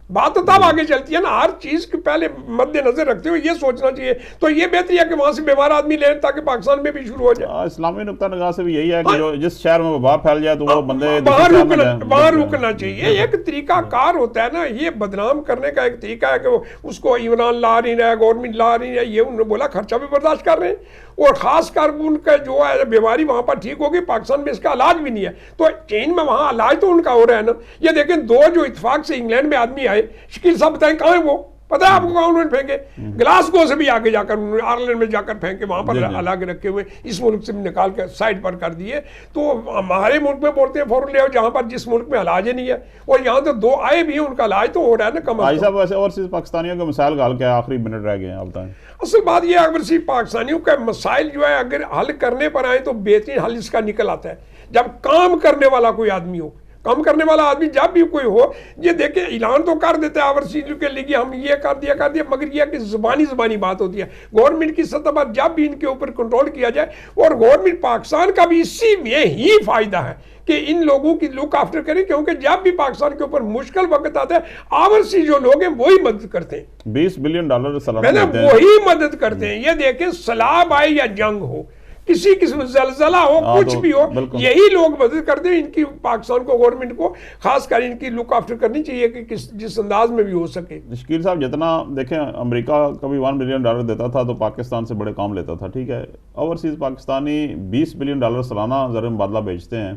[SPEAKER 2] بات تو تب آگے چلتی ہے نا, ہر چیز کے پہلے مد نظر رکھتے ہوئے یہ سوچنا چاہیے. تو یہ بہتری ہے کہ وہاں سے بیمار آدمی لیں تاکہ پاکستان میں بھی شروع ہو جائے.
[SPEAKER 1] اسلامی نقطہ نگاہ سے بھی یہی ہے کہ جو جس شہر میں وبا پھیل جائے تو وہ بندے
[SPEAKER 2] وہاں رکنا چاہیے. ایک طریقہ کار ہوتا ہے نا, یہ بدنام کرنے کا ایک طریقہ ہے کہ اس کو عمران لا رہی ہے, گورنمنٹ لا رہی ہے, یہ انہوں نے بولا خرچہ بھی برداشت کر رہے ہیں, اور خاص کر ان کا جو ہے بیماری وہاں پر ٹھیک ہوگی, پاکستان میں اس کا علاج بھی نہیں ہے. تو چین میں وہاں علاج تو ان کا ہو رہا ہے نا. یہ دیکھیں 2 جو اتفاق سے انگلینڈ میں آدمی آئے, شکیل صاحب بتائیں کہاں ہیں وہ, پتہ ہے آپ کو کہاں انہوں نے پھینکے؟ گلاسگو سے بھی آگے جا کر انہوں نے آئرلینڈ میں جا کر پھینکے, وہاں پر الگ رکھے ہوئے, اس ملک سے بھی نکال کر سائڈ پر کر دیے. تو ہمارے ملک میں بولتے ہیں فوراً لے آؤ جہاں پر جس ملک میں علاج ہی نہیں ہے, اور یہاں تو 2 آئے بھی ہیں, ان کا علاج تو ہو رہا ہے نا کم از کم.
[SPEAKER 1] صاحب ویسے اوورسیز پاکستانیوں کا مثال گال کیا, آخری منٹ رہ گئے ہیں, آپ بتائیں.
[SPEAKER 2] اصل بات یہ ہے اوورسیز پاکستانیوں کا مسائل جو ہے اگر حل کرنے پر آئیں تو بہترین حل اس کا نکل آتا ہے جب کام کرنے والا کوئی آدمی ہو. کام کرنے والا آدمی جب بھی کوئی ہو, یہ دیکھیں اعلان تو کر دیتے ہیں اوورسیز کے لیے ہم یہ کر دیا, مگر یہ کہ زبانی بات ہوتی ہے. گورنمنٹ کی سطح پر جب بھی ان کے اوپر کنٹرول کیا جائے, اور گورنمنٹ پاکستان کا بھی اسی میں ہی فائدہ ہے کہ ان لوگوں کی لک آفٹر کریں, کیونکہ جب بھی پاکستان کے اوپر مشکل وقت آتا ہے اوورسیز جو لوگ ہیں وہی مدد کرتے ہیں.
[SPEAKER 1] $20 بلین سالانہ
[SPEAKER 2] وہی مدد کرتے ہیں. یہ دیکھیں سیلاب آئے یا جنگ ہو, کسی قسم زلزلہ ہو, کچھ بھی ہو, یہی لوگ مدد کرتے ہیں. ان کی پاکستان کو گورنمنٹ کو خاص کر ان کی لک آفٹر کرنی چاہیے کہ جس انداز میں بھی ہو سکے.
[SPEAKER 1] شکیل صاحب جتنا دیکھیں امریکہ کبھی $1 بلین دیتا تھا تو پاکستان سے بڑے کام لیتا تھا, ٹھیک ہے. اوورسیز پاکستانی $20 بلین سالانہ زر مبادلہ بیچتے ہیں,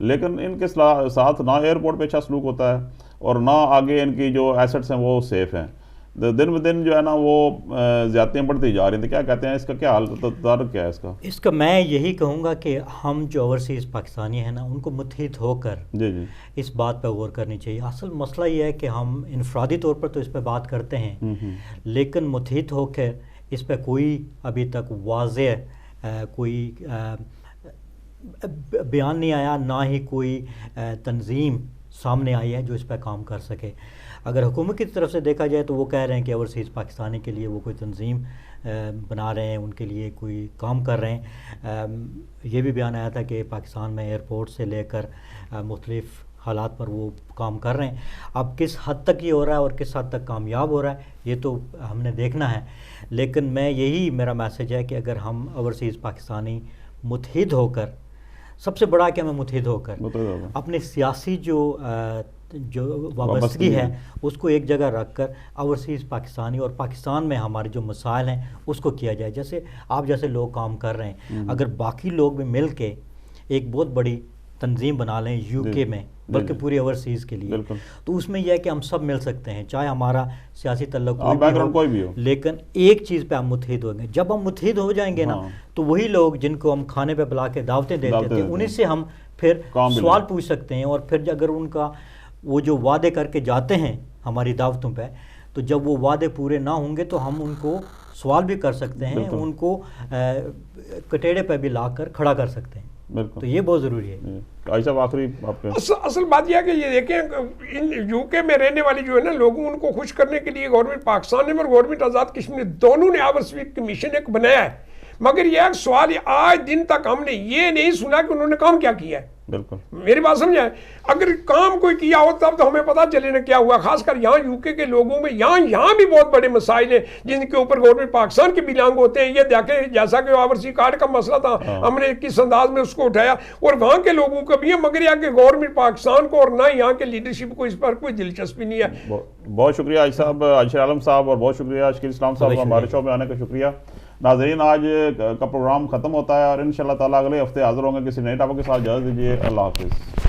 [SPEAKER 1] لیکن ان کے ساتھ نہ ایئرپورٹ پہ اچھا سلوک ہوتا ہے اور نہ آگے ان کی جو ایسٹس ہیں وہ سیف ہیں. دن بدن جو ہے نا وہ زیادتیاں بڑھتی جا رہی ہیں. کیا کہتے ہیں اس کا, کیا حال تدارک کیا ہے اس کا؟
[SPEAKER 3] اس کا میں یہی کہوں گا کہ ہم جو اوورسیز پاکستانی ہیں نا ان کو متحد ہو کر اس بات پہ غور کرنی چاہیے. اصل مسئلہ یہ ہے کہ ہم انفرادی طور پر تو اس پہ بات کرتے ہیں, لیکن متحد ہو کر اس پہ کوئی ابھی تک واضح کوئی بیان نہیں آیا, نہ ہی کوئی تنظیم سامنے آئی ہے جو اس پہ کام کر سکے. اگر حکومت کی طرف سے دیکھا جائے تو وہ کہہ رہے ہیں کہ اوورسیز پاکستانی کے لیے وہ کوئی تنظیم بنا رہے ہیں, ان کے لیے کوئی کام کر رہے ہیں. یہ بھی بیان آیا تھا کہ پاکستان میں ایئرپورٹ سے لے کر مختلف حالات پر وہ کام کر رہے ہیں. اب کس حد تک یہ ہو رہا ہے اور کس حد تک کامیاب ہو رہا ہے یہ تو ہم نے دیکھنا ہے, لیکن میں یہی میرا میسیج ہے کہ اگر ہم اوورسیز پاکستانی متحد ہو کر, سب سے بڑا کہ ہمیں متحد ہو کر اپنے سیاسی جو وابستگی ہے اس کو ایک جگہ رکھ کر اوورسیز پاکستانی اور پاکستان میں ہمارے جو مسائل ہیں اس کو کیا جائے. جیسے آپ جیسے لوگ کام کر رہے ہیں, اگر باقی لوگ بھی مل کے ایک بہت بڑی تنظیم بنا لیں یو کے میں, بلکہ پوری اوورسیز کے لیے, تو اس میں یہ ہے کہ ہم سب مل سکتے ہیں, چاہے ہمارا سیاسی تعلق کوئی بھی ہو, لیکن ایک چیز پہ ہم متحد ہوں گے. جب ہم متحد ہو جائیں گے نا تو وہی لوگ جن کو ہم کھانے پہ بلا کے دعوتیں دیتے تھے انہیں سے ہم پھر سوال پوچھ سکتے ہیں, اور پھر اگر ان کا وہ جو وعدے کر کے جاتے ہیں ہماری دعوتوں پہ, تو جب وہ وعدے پورے نہ ہوں گے تو ہم ان کو سوال بھی کر سکتے ہیں, ان کو کٹیڑے پہ بھی لا کر کھڑا کر سکتے ہیں. تو یہ بہت ضروری ہے.
[SPEAKER 2] اصل بات یہ ہے کہ یہ دیکھیں ان یو کے میں رہنے والی جو ہے نا لوگوں, ان کو خوش کرنے کے لیے گورنمنٹ پاکستان نے اور گورنمنٹ آزاد کشمیر دونوں نے اوورسیز کمیشن ایک بنایا ہے, مگر یہ ایک سوال آج دن تک ہم نے یہ نہیں سنا کہ انہوں نے کام کیا ہے.
[SPEAKER 1] بالکل
[SPEAKER 2] میری بات سمجھائیں, اگر کام کوئی کیا ہو تب تو ہمیں پتہ چلے نا کیا ہوا. خاص کر یہاں یو کے لوگوں میں یہاں بھی بہت بڑے مسائل ہیں جن کے اوپر گورنمنٹ پاکستان کے بلانگ ہوتے ہیں. یہ دیکھیں جیسا کہ آورسی کارڈ کا مسئلہ تھا, ہم نے کس انداز میں اس کو اٹھایا, اور وہاں کے لوگوں کا بھی ہے, مگر یہاں کے گورنمنٹ پاکستان کو اور نہ یہاں کے لیڈرشپ کو اس پر کوئی دلچسپی نہیں ہے.
[SPEAKER 1] بہت شکریہ حاج صاحب, عاشر عالم صاحب, اور بہت شکریہ شکیل اسلام صاحب ہمارے شو میں آنے کا شکریہ. ناظرین, آج کا پروگرام ختم ہوتا ہے اور انشاءاللہ تعالیٰ اگلے ہفتے حاضر ہوں گے کسی نئے ٹاپک کے ساتھ. اجازت دیجیے, اللہ حافظ.